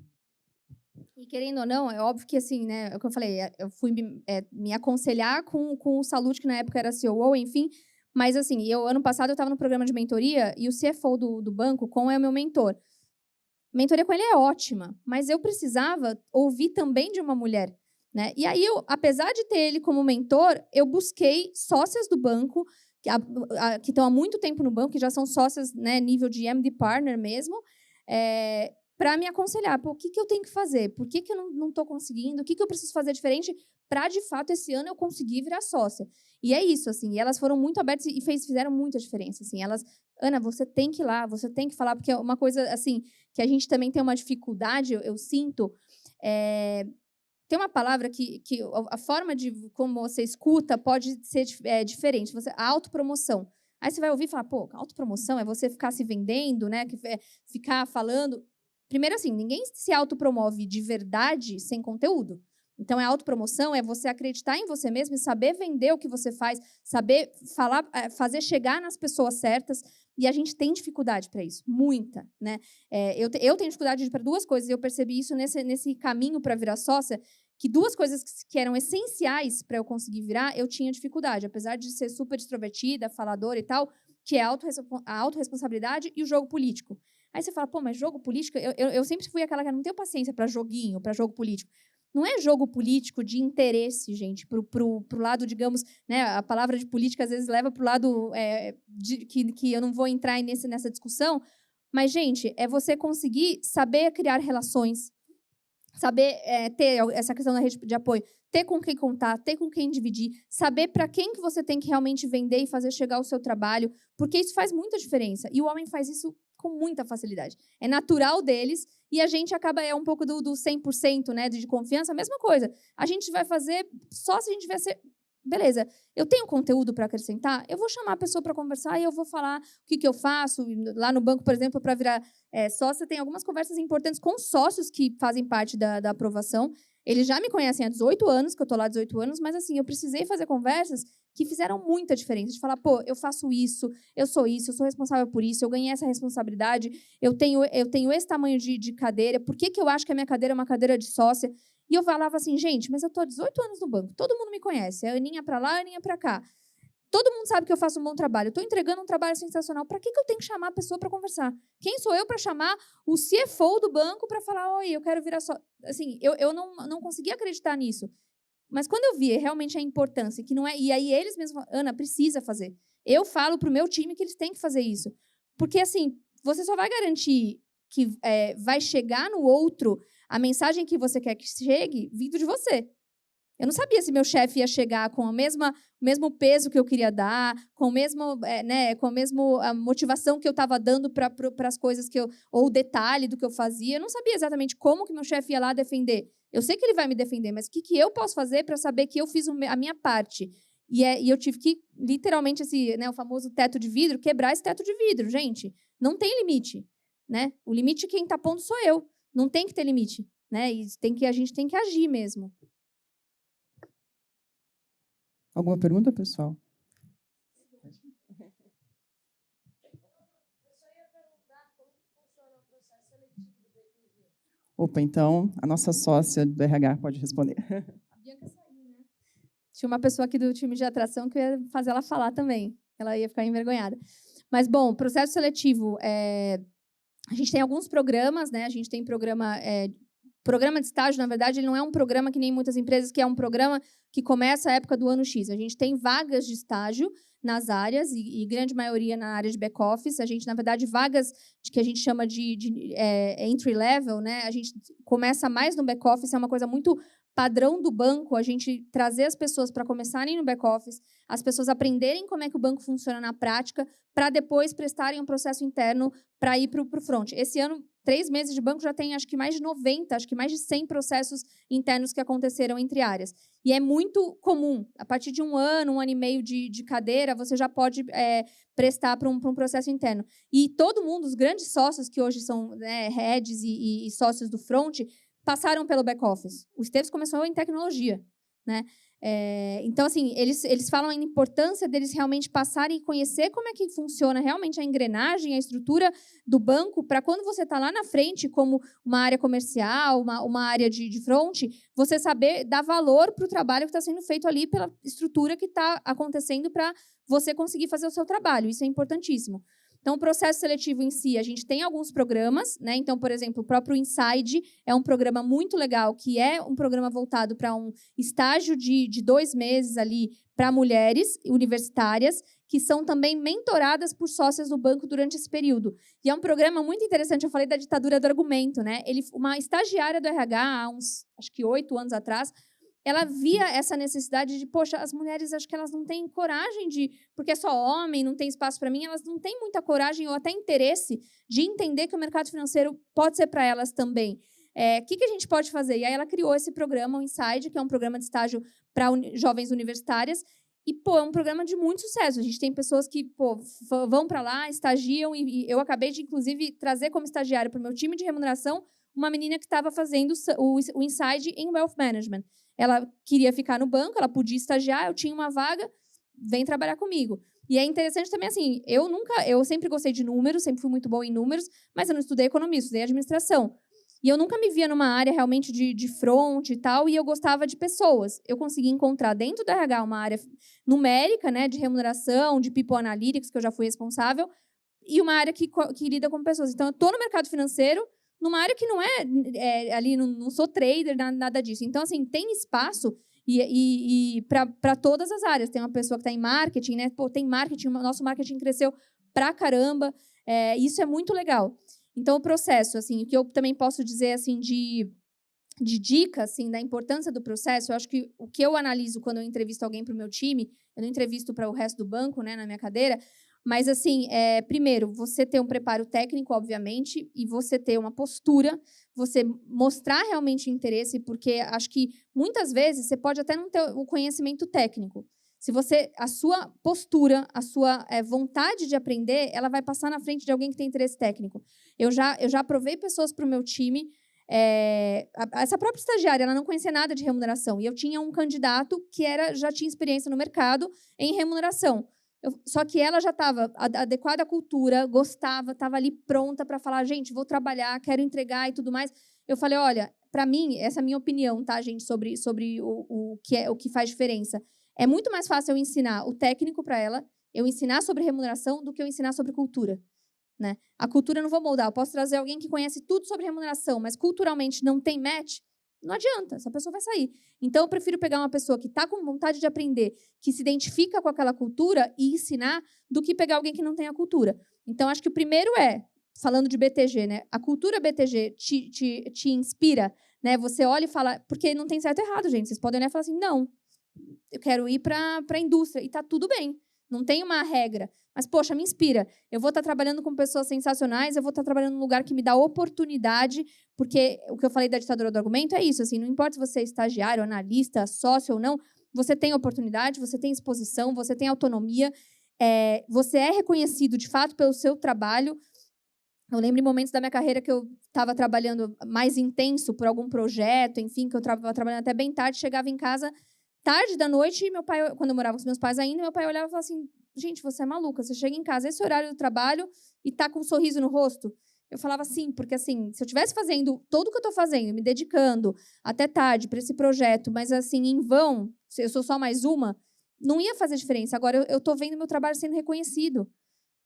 E querendo ou não, é óbvio que, assim, né, é o que eu falei, eu fui me aconselhar com o Salute, que na época era COO, enfim, mas, assim, ano passado eu estava no programa de mentoria e o CFO do banco, é o meu mentor. Mentoria com ele é ótima, mas eu precisava ouvir também de uma mulher, né? E aí, apesar de ter ele como mentor, eu busquei sócias do banco, que estão há muito tempo no banco, que já são sócias, né, nível de MD Partner mesmo, para me aconselhar. Pô, o que eu tenho que fazer? Por que eu não estou conseguindo? O que eu preciso fazer diferente para, de fato, esse ano eu conseguir virar sócia? E é isso, assim. E elas foram muito abertas e fizeram muita diferença, assim. Elas, Ana, você tem que ir lá, você tem que falar, porque é uma coisa, assim, que a gente também tem uma dificuldade, eu sinto. Tem uma palavra que a forma de como você escuta pode ser diferente. A autopromoção. Aí você vai ouvir e falar, pô, autopromoção é você ficar se vendendo, né? Ficar falando. Primeiro, assim, ninguém se autopromove de verdade sem conteúdo. Então, a autopromoção é você acreditar em você mesmo e saber vender o que você faz, saber falar, fazer chegar nas pessoas certas. E a gente tem dificuldade para isso, muita, né? Eu tenho dificuldade para duas coisas. E eu percebi isso nesse caminho para virar sócia, que duas coisas que eram essenciais para eu conseguir virar, eu tinha dificuldade, apesar de ser super extrovertida, faladora e tal, que é a autorresponsabilidade e o jogo político. Aí você fala, pô, mas jogo político... Eu sempre fui aquela que não tenho paciência para joguinho, para jogo político. Não é jogo político de interesse, gente, pro lado, digamos, né, a palavra de política às vezes leva para o lado que eu não vou entrar nessa discussão, mas, gente, é você conseguir saber criar relações, saber ter essa questão da rede de apoio, ter com quem contar, ter com quem dividir, saber para quem que você tem que realmente vender e fazer chegar o seu trabalho, porque isso faz muita diferença. E o homem faz isso com muita facilidade. É natural deles e a gente acaba, um pouco do 100%, né, de confiança, a mesma coisa. A gente vai fazer só se a gente tiver... Beleza, eu tenho conteúdo para acrescentar, eu vou chamar a pessoa para conversar e eu vou falar o que eu faço. Lá no banco, por exemplo, para virar sócia, tem algumas conversas importantes com sócios que fazem parte da aprovação. Eles já me conhecem há 18 anos, que eu estou lá há 18 anos, mas assim, eu precisei fazer conversas que fizeram muita diferença. De falar, pô, eu faço isso, eu sou responsável por isso, eu ganhei essa responsabilidade, eu tenho esse tamanho de cadeira, por que eu acho que a minha cadeira é uma cadeira de sócia? E eu falava assim, gente, mas eu estou há 18 anos no banco, todo mundo me conhece, é a Aninha para lá, a Aninha para cá. Todo mundo sabe que eu faço um bom trabalho, eu estou entregando um trabalho sensacional, para que eu tenho que chamar a pessoa para conversar? Quem sou eu para chamar o CFO do banco para falar, oi, eu quero virar só... Assim, eu não conseguia acreditar nisso. Mas quando eu vi realmente a importância, que não é... E aí eles mesmos falam, Ana, precisa fazer. Eu falo para o meu time que eles têm que fazer isso. Porque, assim, você só vai garantir que vai chegar no outro a mensagem que você quer que chegue vindo de você. Eu não sabia se meu chefe ia chegar com o mesmo peso que eu queria dar, com o mesmo, com a mesma motivação que eu estava dando para as coisas ou o detalhe do que eu fazia. Eu não sabia exatamente como que meu chefe ia lá defender. Eu sei que ele vai me defender, mas o que eu posso fazer para saber que eu fiz a minha parte? E eu tive que, literalmente, o famoso teto de vidro, quebrar esse teto de vidro. Gente, não tem limite. Né? O limite quem está pondo sou eu. Não tem que ter limite. Né? E a gente tem que agir mesmo. Alguma pergunta, pessoal? Eu só ia perguntar como funciona o processo seletivo do BTG. Opa, então, a nossa sócia do RH pode responder. A Bianca saiu, né? Tinha uma pessoa aqui do time de atração que eu ia fazer ela falar também. Ela ia ficar envergonhada. Mas, bom, processo seletivo. A gente tem alguns programas, né? A gente tem programa de estágio, na verdade, ele não é um programa que nem muitas empresas, que é um programa que começa a época do ano X. A gente tem vagas de estágio nas áreas, e grande maioria na área de back-office. A gente, na verdade, vagas que a gente chama de entry-level, né? A gente começa mais no back-office, é uma coisa muito padrão do banco, a gente trazer as pessoas para começarem no back-office, as pessoas aprenderem como é que o banco funciona na prática, para depois prestarem um processo interno para ir para o front. Esse ano, 3 meses de banco já tem, acho que mais de 90, acho que mais de 100 processos internos que aconteceram entre áreas. E é muito comum, a partir de 1 ano e meio de cadeira, você já pode prestar para um processo interno. E todo mundo, os grandes sócios que hoje são heads e sócios do front, passaram pelo back-office. O Esteves começou em tecnologia, né? Então, assim, eles falam a importância deles realmente passarem e conhecer como é que funciona realmente a engrenagem, a estrutura do banco, para quando você está lá na frente, como uma área comercial, uma área de front, você saber dar valor para o trabalho que está sendo feito ali pela estrutura que está acontecendo para você conseguir fazer o seu trabalho. Isso é importantíssimo. Então, o processo seletivo em si, a gente tem alguns programas, né? Então, por exemplo, o próprio Inside é um programa muito legal, que é um programa voltado para um estágio de 2 meses ali para mulheres universitárias, que são também mentoradas por sócias do banco durante esse período. E é um programa muito interessante, eu falei da ditadura do argumento, né? Uma estagiária do RH, há uns, acho que 8 anos atrás, ela via essa necessidade de, poxa, as mulheres, acho que elas não têm coragem de, porque é só homem, não tem espaço para mim, elas não têm muita coragem ou até interesse de entender que o mercado financeiro pode ser para elas também. O que a gente pode fazer? E aí ela criou esse programa, o Inside, que é um programa de estágio para jovens universitárias, e, é um programa de muito sucesso. A gente tem pessoas que, vão para lá, estagiam, e eu acabei de, inclusive, trazer como estagiária para o meu time de remuneração uma menina que estava fazendo o Inside em Wealth Management. Ela queria ficar no banco, ela podia estagiar, eu tinha uma vaga, vem trabalhar comigo. E é interessante também, assim, eu sempre gostei de números, sempre fui muito boa em números, mas eu não estudei economia, estudei administração. E eu nunca me via numa área realmente de front e tal, e eu gostava de pessoas. Eu consegui encontrar dentro da RH uma área numérica, né, de remuneração, de people analytics, que eu já fui responsável, e uma área que lida com pessoas. Então, eu estou no mercado financeiro, numa área que não ali, não sou trader, nada disso. Então, assim, tem espaço e para todas as áreas. Tem uma pessoa que está em marketing, né? Tem marketing, o nosso marketing cresceu pra caramba. Isso é muito legal. Então, o processo, assim, o que eu também posso dizer, assim, de dica, assim, da importância do processo, eu acho que o que eu analiso quando eu entrevisto alguém para o meu time, eu não entrevisto para o resto do banco, né, na minha cadeira, mas, assim, primeiro, você ter um preparo técnico, obviamente, e você ter uma postura, você mostrar realmente interesse, porque acho que, muitas vezes, você pode até não ter o conhecimento técnico. Se a sua postura, a sua vontade de aprender, ela vai passar na frente de alguém que tem interesse técnico. Eu já aprovei pessoas para o meu time. Essa própria estagiária, ela não conhecia nada de remuneração. E eu tinha um candidato que já tinha experiência no mercado em remuneração. Só que ela já estava adequada à cultura, gostava, estava ali pronta para falar, gente, vou trabalhar, quero entregar e tudo mais. Eu falei, olha, para mim, essa é a minha opinião, tá, gente, sobre o que faz diferença. É muito mais fácil eu ensinar o técnico para ela, eu ensinar sobre remuneração, do que eu ensinar sobre cultura. Né? A cultura eu não vou moldar. Eu posso trazer alguém que conhece tudo sobre remuneração, mas culturalmente não tem match, não adianta, essa pessoa vai sair. Então, eu prefiro pegar uma pessoa que está com vontade de aprender, que se identifica com aquela cultura e ensinar, do que pegar alguém que não tem a cultura. Então, acho que o primeiro falando de BTG, né? A cultura BTG te inspira, né? Você olha e fala, porque não tem certo e errado, gente. Vocês podem olhar e falar assim, não, eu quero ir para a indústria, e está tudo bem. Não tem uma regra. Mas, poxa, me inspira. Eu vou estar trabalhando com pessoas sensacionais, eu vou estar trabalhando num lugar que me dá oportunidade, porque o que eu falei da ditadura do argumento é isso, assim, não importa se você é estagiário, analista, sócio ou não, você tem oportunidade, você tem exposição, você tem autonomia, você é reconhecido, de fato, pelo seu trabalho. Eu lembro em momentos da minha carreira que eu estava trabalhando mais intenso por algum projeto, enfim, que eu estava trabalhando até bem tarde, chegava em casa tarde da noite, e meu pai, quando eu morava com os meus pais ainda, meu pai olhava e falava assim, gente, você é maluca, você chega em casa esse horário do trabalho e tá com um sorriso no rosto? Eu falava sim, porque assim, se eu estivesse fazendo tudo o que eu estou fazendo, me dedicando até tarde para esse projeto, mas assim, em vão, se eu sou só mais uma, não ia fazer diferença. Agora eu estou vendo meu trabalho sendo reconhecido.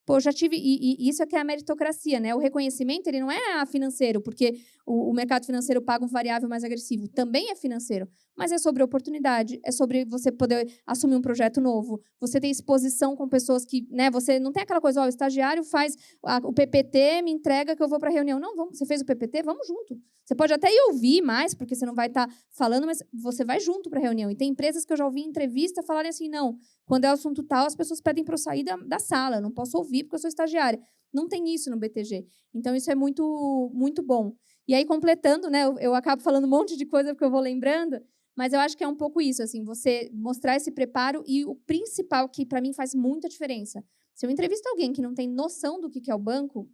Pô, eu já tive, e isso é que é a meritocracia, né? O reconhecimento, ele não é financeiro, porque o mercado financeiro paga um variável mais agressivo. Também é financeiro, mas é sobre oportunidade, é sobre você poder assumir um projeto novo, você ter exposição com pessoas que, né? Você não tem aquela coisa, ó, o estagiário faz o PPT, me entrega que eu vou para a reunião. Não, vamos, você fez o PPT, vamos junto. Você pode até ir ouvir mais, porque você não vai estar falando, mas você vai junto para a reunião. E tem empresas que eu já ouvi em entrevista falarem assim, não, quando é o assunto tal, as pessoas pedem para eu sair da sala, eu não posso ouvir porque eu sou estagiária. Não tem isso no BTG. Então, isso é muito, muito bom. E aí, completando, né, eu acabo falando um monte de coisa porque eu vou lembrando, mas eu acho que é um pouco isso, assim, você mostrar esse preparo e o principal que, para mim, faz muita diferença. Se eu entrevisto alguém que não tem noção do que é o banco,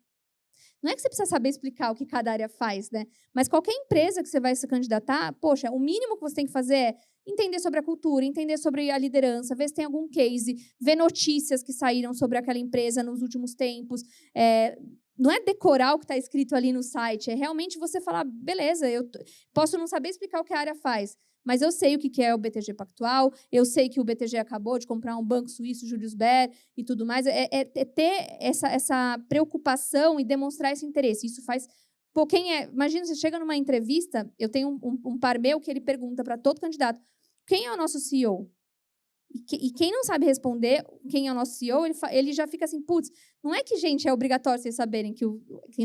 Não é que você precisa saber explicar o que cada área faz, né? Mas qualquer empresa que você vai se candidatar, poxa, o mínimo que você tem que fazer é entender sobre a cultura, entender sobre a liderança, ver se tem algum case, ver notícias que saíram sobre aquela empresa nos últimos tempos. Não é decorar o que está escrito ali no site, é realmente você falar, beleza, eu posso não saber explicar o que a área faz, mas eu sei o que é o BTG Pactual, eu sei que o BTG acabou de comprar um banco suíço, Julius Baer e tudo mais. É ter essa preocupação e demonstrar esse interesse. Isso faz... Pô, imagina, você chega numa entrevista, eu tenho um par meu que ele pergunta para todo candidato, quem é o nosso CEO? E quem não sabe responder quem é o nosso CEO, ele já fica assim, putz, não é que, gente, é obrigatório vocês saberem que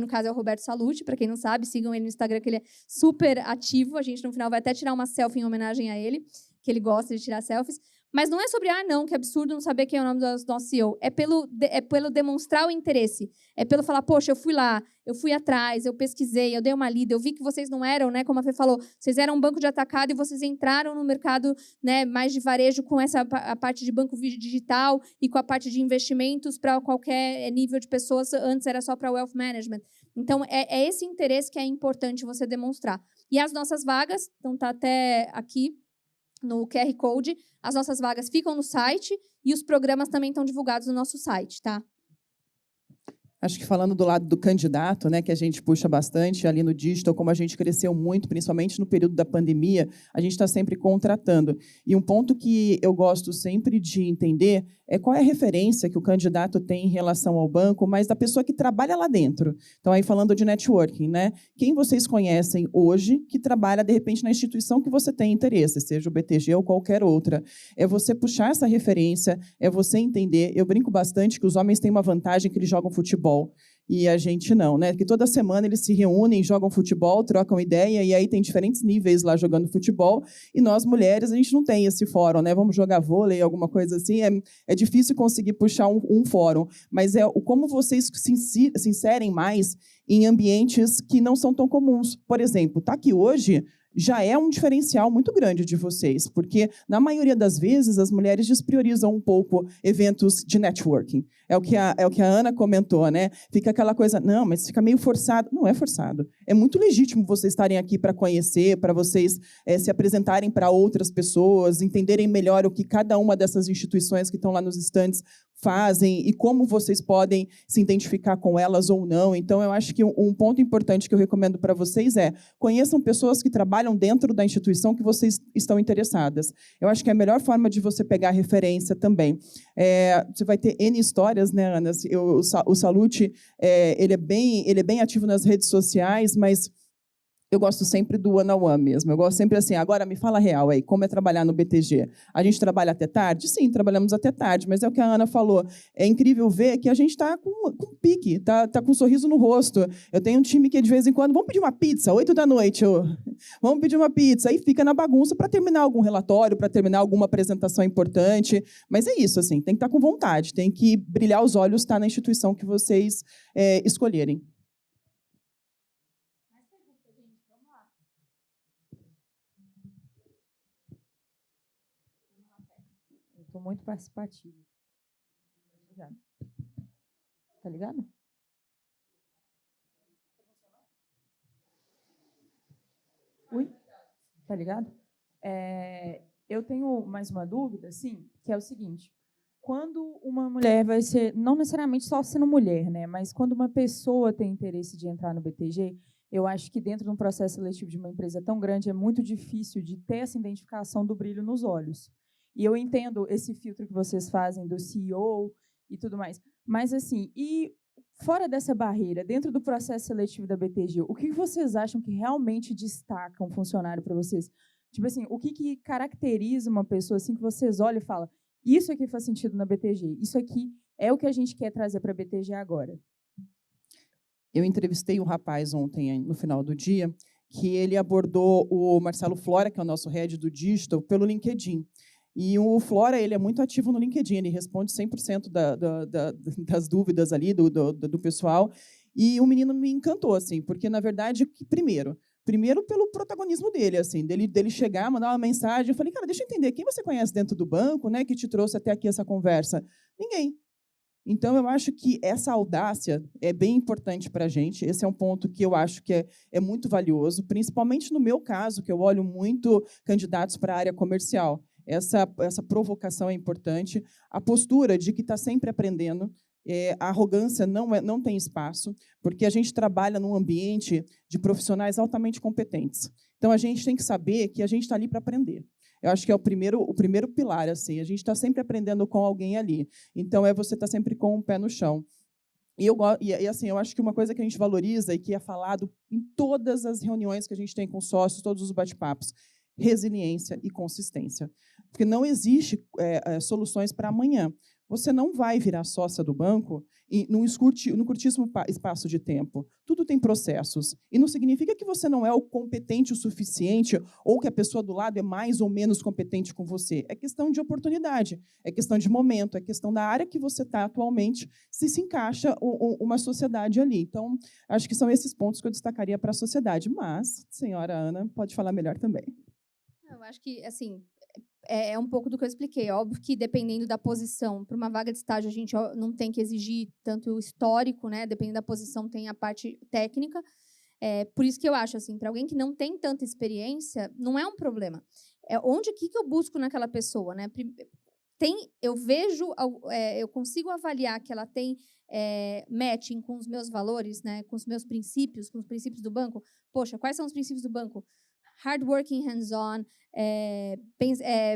no caso é o Roberto Salute, para quem não sabe, sigam ele no Instagram, que ele é super ativo, a gente no final vai até tirar uma selfie em homenagem a ele, que ele gosta de tirar selfies, mas não é sobre, não, que absurdo não saber quem é o nome do nosso CEO, é pelo demonstrar o interesse, é pelo falar, poxa, eu fui lá, eu fui atrás, eu pesquisei, eu dei uma lida, eu vi que vocês não eram, né, como a Fê falou, vocês eram um banco de atacado e vocês entraram no mercado, né, mais de varejo com a parte de banco digital e com a parte de investimentos para qualquer nível de pessoas, antes era só para wealth management. Então, é esse interesse que é importante você demonstrar. E as nossas vagas, então tá até aqui no QR Code, as nossas vagas ficam no site e os programas também estão divulgados no nosso site, tá? Acho que falando do lado do candidato, né, que a gente puxa bastante ali no digital, como a gente cresceu muito, principalmente no período da pandemia, a gente está sempre contratando. E um ponto que eu gosto sempre de entender é qual é a referência que o candidato tem em relação ao banco, mas da pessoa que trabalha lá dentro. Então, aí falando de networking, né? Quem vocês conhecem hoje que trabalha, de repente, na instituição que você tem interesse, seja o BTG ou qualquer outra. É você puxar essa referência, é você entender. Eu brinco bastante que os homens têm uma vantagem que eles jogam futebol. E a gente não, né? Porque toda semana eles se reúnem, jogam futebol, trocam ideia, e aí tem diferentes níveis lá jogando futebol, e nós, mulheres, a gente não tem esse fórum, né? Vamos jogar vôlei, alguma coisa assim, é difícil conseguir puxar um fórum, mas é como vocês se inserem mais em ambientes que não são tão comuns. Por exemplo, tá aqui hoje já é um diferencial muito grande de vocês, porque, na maioria das vezes, as mulheres despriorizam um pouco eventos de networking. É o que a Ana comentou, né? Fica aquela coisa, não, mas fica meio forçado. Não é forçado. É muito legítimo vocês estarem aqui para conhecer, para vocês se apresentarem para outras pessoas, entenderem melhor o que cada uma dessas instituições que estão lá nos stands fazem e como vocês podem se identificar com elas ou não. Então, eu acho que um ponto importante que eu recomendo para vocês é conheçam pessoas que trabalham dentro da instituição que vocês estão interessadas. Eu acho que é a melhor forma de você pegar referência também. Você vai ter N histórias, né, Ana? O Salute, ele é bem ativo nas redes sociais, mas eu gosto sempre do one-on-one mesmo. Eu gosto sempre assim, agora me fala real aí, como é trabalhar no BTG? A gente trabalha até tarde? Sim, trabalhamos até tarde, mas é o que a Ana falou. É incrível ver que a gente está com pique, tá com um sorriso no rosto. Eu tenho um time que, de vez em quando, vamos pedir uma pizza, 8 da noite, vamos pedir uma pizza. Aí fica na bagunça para terminar algum relatório, para terminar alguma apresentação importante. Mas é isso, assim, tem que estar com vontade, tem que brilhar os olhos, estar na instituição que vocês escolherem. Estou muito participativa. Obrigada. Tá ligado? Ui? Tá ligado? Eu tenho mais uma dúvida, sim, que é o seguinte. Quando uma mulher vai ser, não necessariamente só sendo mulher, né, mas quando uma pessoa tem interesse de entrar no BTG, eu acho que dentro de um processo seletivo de uma empresa tão grande é muito difícil de ter essa identificação do brilho nos olhos. E eu entendo esse filtro que vocês fazem do CEO e tudo mais. Mas, assim, e fora dessa barreira, dentro do processo seletivo da BTG, o que vocês acham que realmente destaca um funcionário para vocês? Tipo assim, o que caracteriza uma pessoa assim que vocês olham e falam, isso aqui faz sentido na BTG, isso aqui é o que a gente quer trazer para a BTG agora? Eu entrevistei um rapaz ontem, no final do dia, que ele abordou o Marcelo Flora, que é o nosso head do Digital, pelo LinkedIn. E o Flora, ele é muito ativo no LinkedIn, ele responde 100% das dúvidas ali do pessoal. E o menino me encantou, assim, porque, na verdade, primeiro pelo protagonismo dele, assim, dele chegar, mandar uma mensagem. Eu falei, cara, deixa eu entender, quem você conhece dentro do banco, né, que te trouxe até aqui essa conversa? Ninguém. Então, eu acho que essa audácia é bem importante para a gente. Esse é um ponto que eu acho que é muito valioso, principalmente no meu caso, que eu olho muito candidatos para a área comercial. Essa provocação é importante. A postura de que está sempre aprendendo. A arrogância não tem espaço, porque a gente trabalha num ambiente de profissionais altamente competentes. Então, a gente tem que saber que a gente está ali para aprender. Eu acho que é o primeiro pilar, assim, a gente está sempre aprendendo com alguém ali. Então, você estar sempre com o pé no chão. Assim, eu acho que uma coisa que a gente valoriza e que é falado em todas as reuniões que a gente tem com sócios, todos os bate-papos, resiliência e consistência. Porque não existe soluções para amanhã. Você não vai virar sócia do banco num curtíssimo espaço de tempo. Tudo tem processos. E não significa que você não é o competente o suficiente ou que a pessoa do lado é mais ou menos competente com você. É questão de oportunidade, é questão de momento, é questão da área que você está atualmente, se encaixa uma sociedade ali. Então, acho que são esses pontos que eu destacaria para a sociedade. Mas, senhora Ana, pode falar melhor também. Eu acho que, assim, é um pouco do que eu expliquei. Óbvio que, dependendo da posição, para uma vaga de estágio, a gente não tem que exigir tanto o histórico, né? Dependendo da posição, tem a parte técnica. Por isso que eu acho, assim, para alguém que não tem tanta experiência, não é um problema. Que eu busco naquela pessoa, né? Eu vejo, eu consigo avaliar que ela tem matching com os meus valores, né? Com os meus princípios, com os princípios do banco. Poxa, quais são os princípios do banco? Hardworking, hands-on,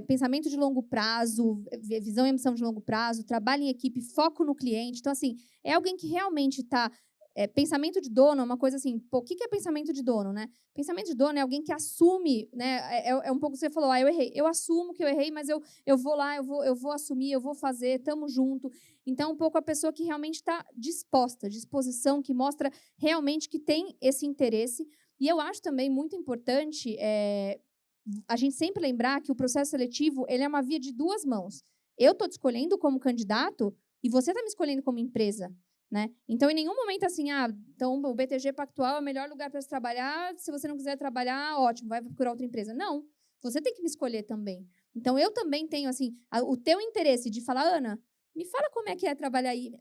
pensamento de longo prazo, visão e ambição de longo prazo, trabalho em equipe, foco no cliente. Então, assim, é alguém que realmente está... pensamento de dono é uma coisa assim... Pô, o que é pensamento de dono, né? Pensamento de dono é alguém que assume, né? Um pouco que você falou, eu errei. Eu assumo que eu errei, mas eu vou lá, eu vou assumir, eu vou fazer, tamo junto. Então, um pouco a pessoa que realmente está disposição, que mostra realmente que tem esse interesse. E eu acho também muito importante a gente sempre lembrar que o processo seletivo ele é uma via de duas mãos. Eu estou te escolhendo como candidato e você está me escolhendo como empresa. Né? Então, em nenhum momento assim, então o BTG Pactual é o melhor lugar para se trabalhar, se você não quiser trabalhar, ótimo, vai procurar outra empresa. Não, você tem que me escolher também. Então, eu também tenho assim, o teu interesse de falar, Ana, me fala como é que é trabalhar aí.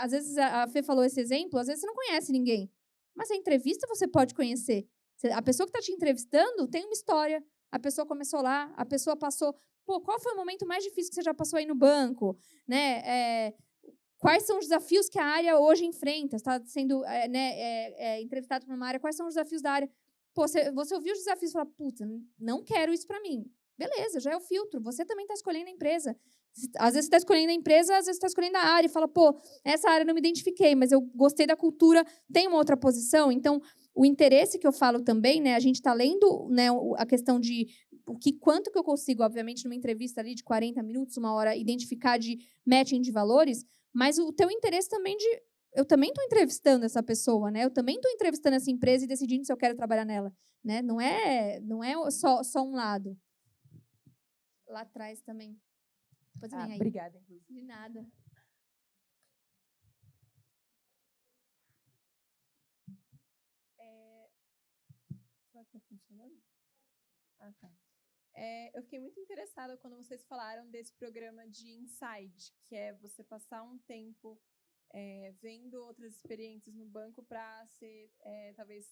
Às vezes, a Fê falou esse exemplo, às vezes você não conhece ninguém. Mas a entrevista você pode conhecer. A pessoa que está te entrevistando tem uma história. A pessoa começou lá, a pessoa passou... Pô, qual foi o momento mais difícil que você já passou aí no banco? Né? Quais são os desafios que a área hoje enfrenta? Está sendo entrevistado por uma área. Quais são os desafios da área? Pô, você ouviu os desafios e fala, puta, não quero isso para mim. Beleza, já é o filtro. Você também está escolhendo a empresa. Às vezes você está escolhendo a empresa, às vezes você está escolhendo a área e fala, pô, essa área eu não me identifiquei, mas eu gostei da cultura, tem uma outra posição. Então, o interesse que eu falo também, né, a gente está lendo, né, a questão de quanto que eu consigo, obviamente, numa entrevista ali de 40 minutos, uma hora, identificar de matching de valores, mas o teu interesse também eu também estou entrevistando essa pessoa, né? Eu também estou entrevistando essa empresa e decidindo se eu quero trabalhar nela, né? Não é só um lado. Lá atrás também. Depois vem aí. Obrigada, inclusive. De nada. Será que está funcionando? Ah, tá. Eu fiquei muito interessada quando vocês falaram desse programa de Inside, que é você passar um tempo vendo outras experiências no banco para ser, talvez,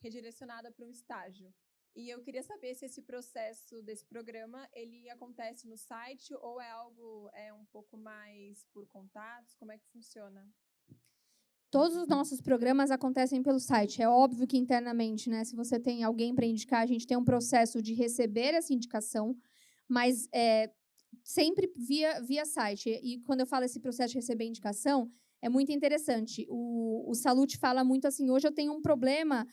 redirecionada para um estágio. E eu queria saber se esse processo desse programa, ele acontece no site ou é algo um pouco mais por contatos? Como é que funciona? Todos os nossos programas acontecem pelo site. É óbvio que internamente, né, se você tem alguém para indicar, a gente tem um processo de receber essa indicação, mas sempre via site. E quando eu falo esse processo de receber indicação, é muito interessante. O Salute fala muito assim, hoje eu tenho um problema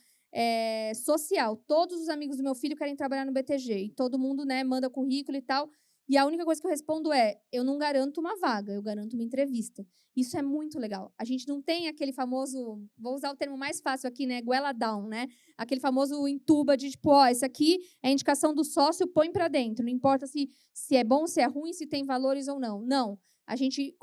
social. Todos os amigos do meu filho querem trabalhar no BTG. E todo mundo, né, manda currículo e tal. E a única coisa que eu respondo eu não garanto uma vaga, eu garanto uma entrevista. Isso é muito legal. A gente não tem aquele famoso, vou usar o termo mais fácil aqui, né, goela down, né? Aquele famoso entuba de tipo, isso aqui é a indicação do sócio, põe para dentro. Não importa se é bom, se é ruim, se tem valores ou não. Não. A gente,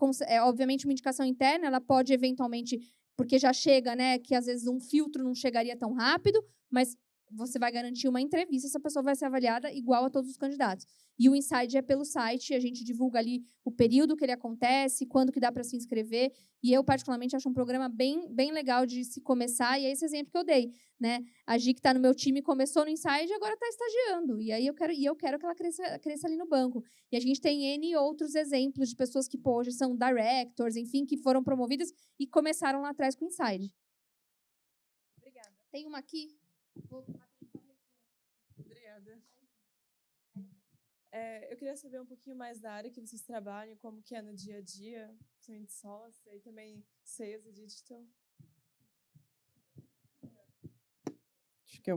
obviamente, uma indicação interna, ela pode eventualmente, porque já chega, né, que às vezes um filtro não chegaria tão rápido, mas você vai garantir uma entrevista, essa pessoa vai ser avaliada igual a todos os candidatos. E o Inside é pelo site, a gente divulga ali o período que ele acontece, quando que dá para se inscrever. E eu, particularmente, acho um programa bem legal de se começar. E é esse exemplo que eu dei, né? A Gi, que está no meu time, começou no Inside e agora está estagiando. E aí eu quero que ela cresça ali no banco. E a gente tem N outros exemplos de pessoas que, hoje são directors, enfim, que foram promovidas e começaram lá atrás com o Inside. Obrigada. Tem uma aqui. Obrigada. Eu queria saber um pouquinho mais da área que vocês trabalham, como que é no dia a dia, principalmente sócia e também sales e digital. Acho que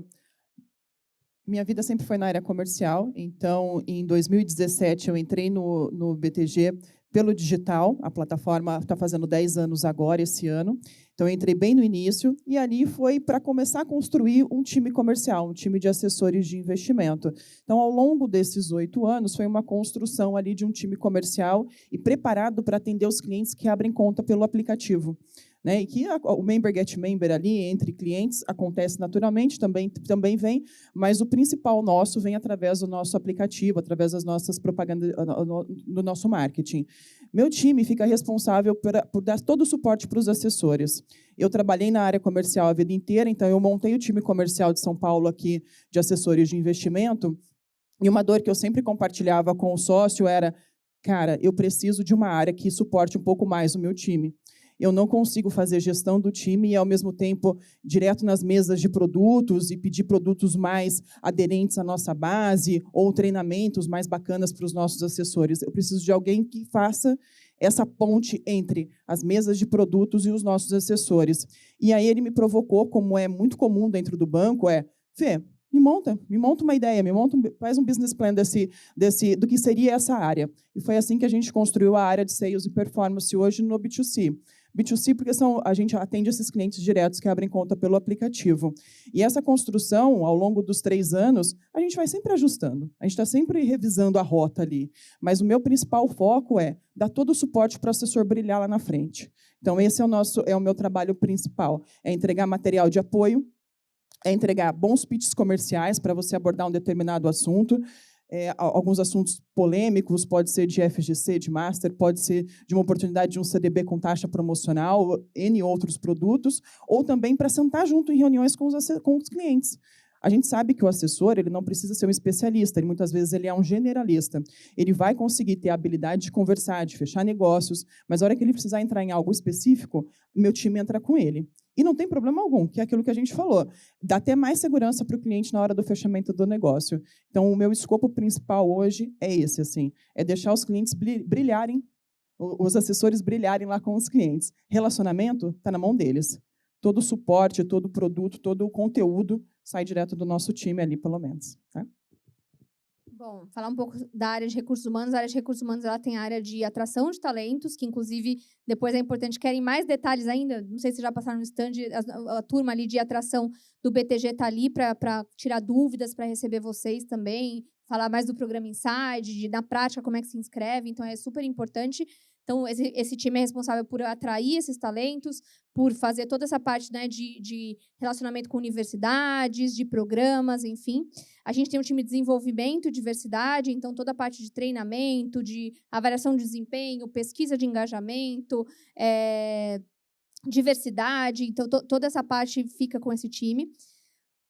minha vida sempre foi na área comercial, então, em 2017, eu entrei no BTG pelo digital, a plataforma está fazendo 10 anos agora, esse ano, então eu entrei bem no início, e ali foi para começar a construir um time comercial, um time de assessores de investimento. Então, ao longo desses 8 anos, foi uma construção ali de um time comercial e preparado para atender os clientes que abrem conta pelo aplicativo. Né, e que o member get member ali entre clientes acontece naturalmente, também vem, mas o principal nosso vem através do nosso aplicativo, através das nossas propagandas, do nosso marketing. Meu time fica responsável por dar todo o suporte para os assessores. Eu trabalhei na área comercial a vida inteira, então eu montei o time comercial de São Paulo aqui de assessores de investimento, e uma dor que eu sempre compartilhava com o sócio era, cara, eu preciso de uma área que suporte um pouco mais o meu time. Eu não consigo fazer gestão do time e, ao mesmo tempo, direto nas mesas de produtos e pedir produtos mais aderentes à nossa base ou treinamentos mais bacanas para os nossos assessores. Eu preciso de alguém que faça essa ponte entre as mesas de produtos e os nossos assessores. E aí ele me provocou, como é muito comum dentro do banco, Fê, me monta uma ideia, faz um business plan do que seria essa área. E foi assim que a gente construiu a área de sales e performance hoje no B2C. B2C porque a gente atende esses clientes diretos que abrem conta pelo aplicativo. E essa construção, ao longo dos 3 anos, a gente vai sempre ajustando. A gente está sempre revisando a rota ali. Mas o meu principal foco é dar todo o suporte para o assessor brilhar lá na frente. Então, esse é o meu trabalho principal. É entregar material de apoio, é entregar bons pitches comerciais para você abordar um determinado assunto, alguns assuntos polêmicos, pode ser de FGC, de Master, pode ser de uma oportunidade de um CDB com taxa promocional, N outros produtos, ou também para sentar junto em reuniões com os clientes. A gente sabe que o assessor ele não precisa ser um especialista, muitas vezes ele é um generalista. Ele vai conseguir ter a habilidade de conversar, de fechar negócios, mas na hora que ele precisar entrar em algo específico, meu time entra com ele. E não tem problema algum, que é aquilo que a gente falou. Dá até mais segurança para o cliente na hora do fechamento do negócio. Então, o meu escopo principal hoje é esse, assim, é deixar os clientes brilharem, os assessores brilharem lá com os clientes. Relacionamento está na mão deles. Todo o suporte, todo o produto, todo o conteúdo sai direto do nosso time ali, pelo menos. Tá? Bom, falar um pouco da área de recursos humanos. A área de recursos humanos ela tem a área de atração de talentos, que, inclusive, depois é importante, querem mais detalhes ainda, não sei se já passaram no stand, a turma ali de atração do BTG está ali para tirar dúvidas, para receber vocês também, falar mais do programa Inside, na prática, como é que se inscreve, então é super importante. Então, esse time é responsável por atrair esses talentos, por fazer toda essa parte, né, de relacionamento com universidades, de programas, enfim. A gente tem um time de desenvolvimento e diversidade, então toda a parte de treinamento, de avaliação de desempenho, pesquisa de engajamento, diversidade, então toda essa parte fica com esse time.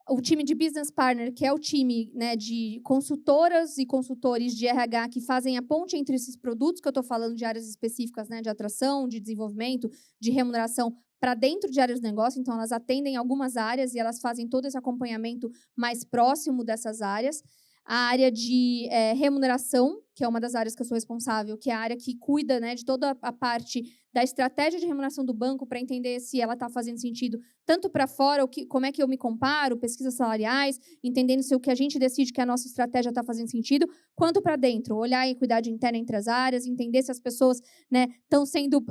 O time de Business Partner, que é o time, né, de consultoras e consultores de RH que fazem a ponte entre esses produtos que eu estou falando de áreas específicas, né, de atração, de desenvolvimento, de remuneração, para dentro de áreas de negócio. Então, elas atendem algumas áreas e elas fazem todo esse acompanhamento mais próximo dessas áreas. A área de remuneração, que é uma das áreas que eu sou responsável, que é a área que cuida, né, de toda a parte da estratégia de remuneração do banco para entender se ela está fazendo sentido tanto para fora, como é que eu me comparo, pesquisas salariais, entendendo se o que a gente decide que a nossa estratégia está fazendo sentido, quanto para dentro, olhar a equidade interna entre as áreas, entender se as pessoas, né, estão sendo,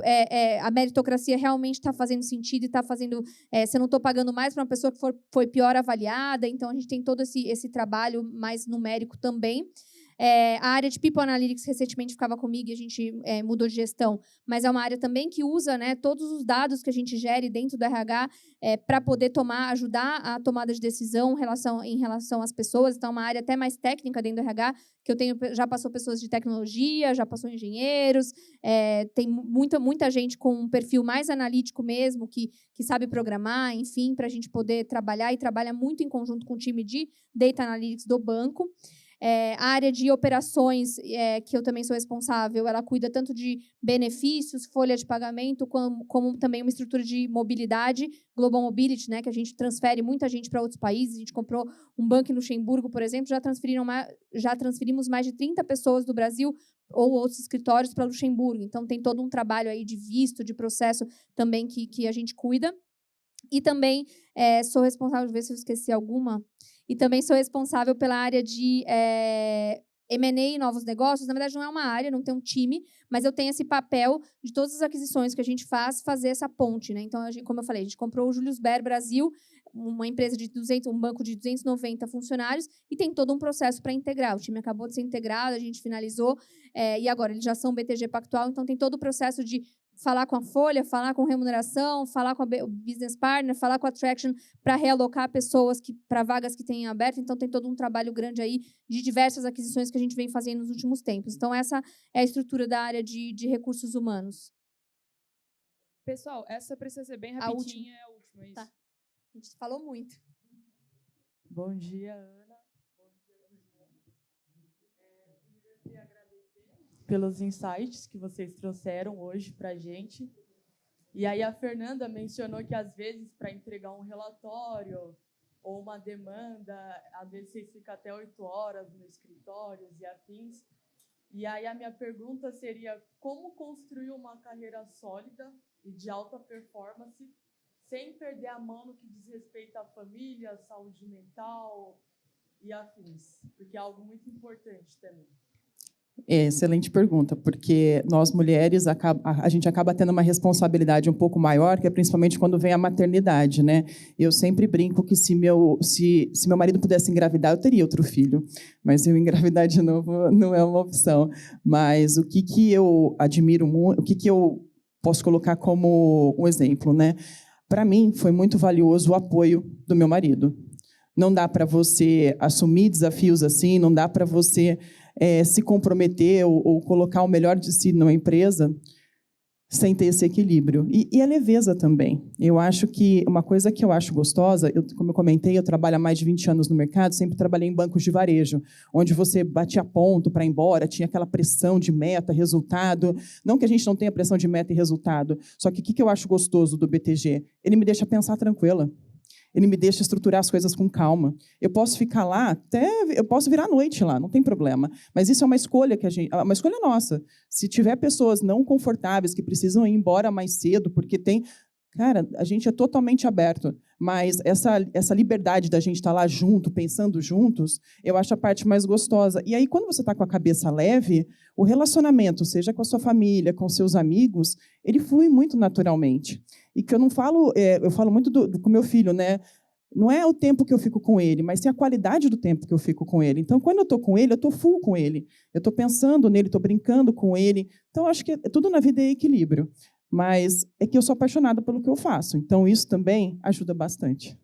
a meritocracia realmente está fazendo sentido e está fazendo, se eu não estou pagando mais para uma pessoa que foi pior avaliada, então a gente tem todo esse trabalho mais numérico também. A área de People Analytics recentemente ficava comigo e a gente mudou de gestão, mas é uma área também que usa, né, todos os dados que a gente gere dentro do RH para poder ajudar a tomada de decisão em relação às pessoas. Então, é uma área até mais técnica dentro do RH, que já passou pessoas de tecnologia, já passou engenheiros, tem muita gente com um perfil mais analítico mesmo, que sabe programar, enfim, para a gente poder trabalhar, e trabalha muito em conjunto com o time de Data Analytics do banco. A área de operações, que eu também sou responsável, ela cuida tanto de benefícios, folha de pagamento, como também uma estrutura de mobilidade, Global Mobility, né, que a gente transfere muita gente para outros países. A gente comprou um banco em Luxemburgo, por exemplo, já transferimos mais de 30 pessoas do Brasil ou outros escritórios para Luxemburgo. Então, tem todo um trabalho aí de visto, de processo também que a gente cuida. E também sou responsável, deixa eu ver se eu esqueci alguma, e também sou responsável pela área de M&A e novos negócios. Na verdade, não é uma área, não tem um time, mas eu tenho esse papel de todas as aquisições que a gente faz, fazer essa ponte, né? Então, como eu falei, a gente comprou o Julius Baer Brasil, uma empresa de um banco de 290 funcionários, e tem todo um processo para integrar. O time acabou de ser integrado, a gente finalizou, e agora eles já são BTG Pactual, então tem todo o processo de falar com a folha, falar com remuneração, falar com o business partner, falar com a Traction para realocar pessoas para vagas que têm aberto. Então, tem todo um trabalho grande aí de diversas aquisições que a gente vem fazendo nos últimos tempos. Então, essa é a estrutura da área de recursos humanos. Pessoal, essa precisa ser bem A rapidinha, é a última, isso. Tá. A gente falou muito. Bom dia, Ana. Bom dia, primeiro eu queria agradecer pelos insights que vocês trouxeram hoje para a gente. E aí a Fernanda mencionou que, às vezes, para entregar um relatório ou uma demanda, às vezes vocês ficam até 8 horas no escritório e afins. E aí a minha pergunta seria: como construir uma carreira sólida e de alta performance sem perder a mão no que diz respeito à família, saúde mental e afins? Porque é algo muito importante também. Excelente pergunta, porque nós mulheres, a gente acaba tendo uma responsabilidade um pouco maior, que é principalmente quando vem a maternidade, né? Eu sempre brinco que se meu marido pudesse engravidar, eu teria outro filho, mas eu engravidar de novo não é uma opção. Mas o que eu admiro muito, o que eu posso colocar como um exemplo, né? Para mim, foi muito valioso o apoio do meu marido. Não dá para você assumir desafios assim, não dá para você se comprometer ou colocar o melhor de si numa empresa sem ter esse equilíbrio. E a leveza também. Eu acho que uma coisa que eu acho gostosa, como eu comentei, eu trabalho há mais de 20 anos no mercado, sempre trabalhei em bancos de varejo, onde você batia ponto para ir embora, tinha aquela pressão de meta, resultado. Não que a gente não tenha pressão de meta e resultado, só que o que eu acho gostoso do BTG? Ele me deixa pensar tranquila. Ele me deixa estruturar as coisas com calma. Eu posso ficar lá eu posso virar à noite lá, não tem problema. Mas isso é uma escolha uma escolha nossa. Se tiver pessoas não confortáveis que precisam ir embora mais cedo, porque tem, cara, a gente é totalmente aberto. Mas essa liberdade da gente estar lá junto, pensando juntos, eu acho a parte mais gostosa. E aí, quando você está com a cabeça leve, o relacionamento, seja com a sua família, com seus amigos, ele flui muito naturalmente. E que eu não falo, eu falo muito com meu filho, né? Não é o tempo que eu fico com ele, mas sim a qualidade do tempo que eu fico com ele. Então, quando eu estou com ele, eu estou full com ele. Eu estou pensando nele, estou brincando com ele. Então, acho que tudo na vida é equilíbrio. Mas é que eu sou apaixonada pelo que eu faço. Então, isso também ajuda bastante.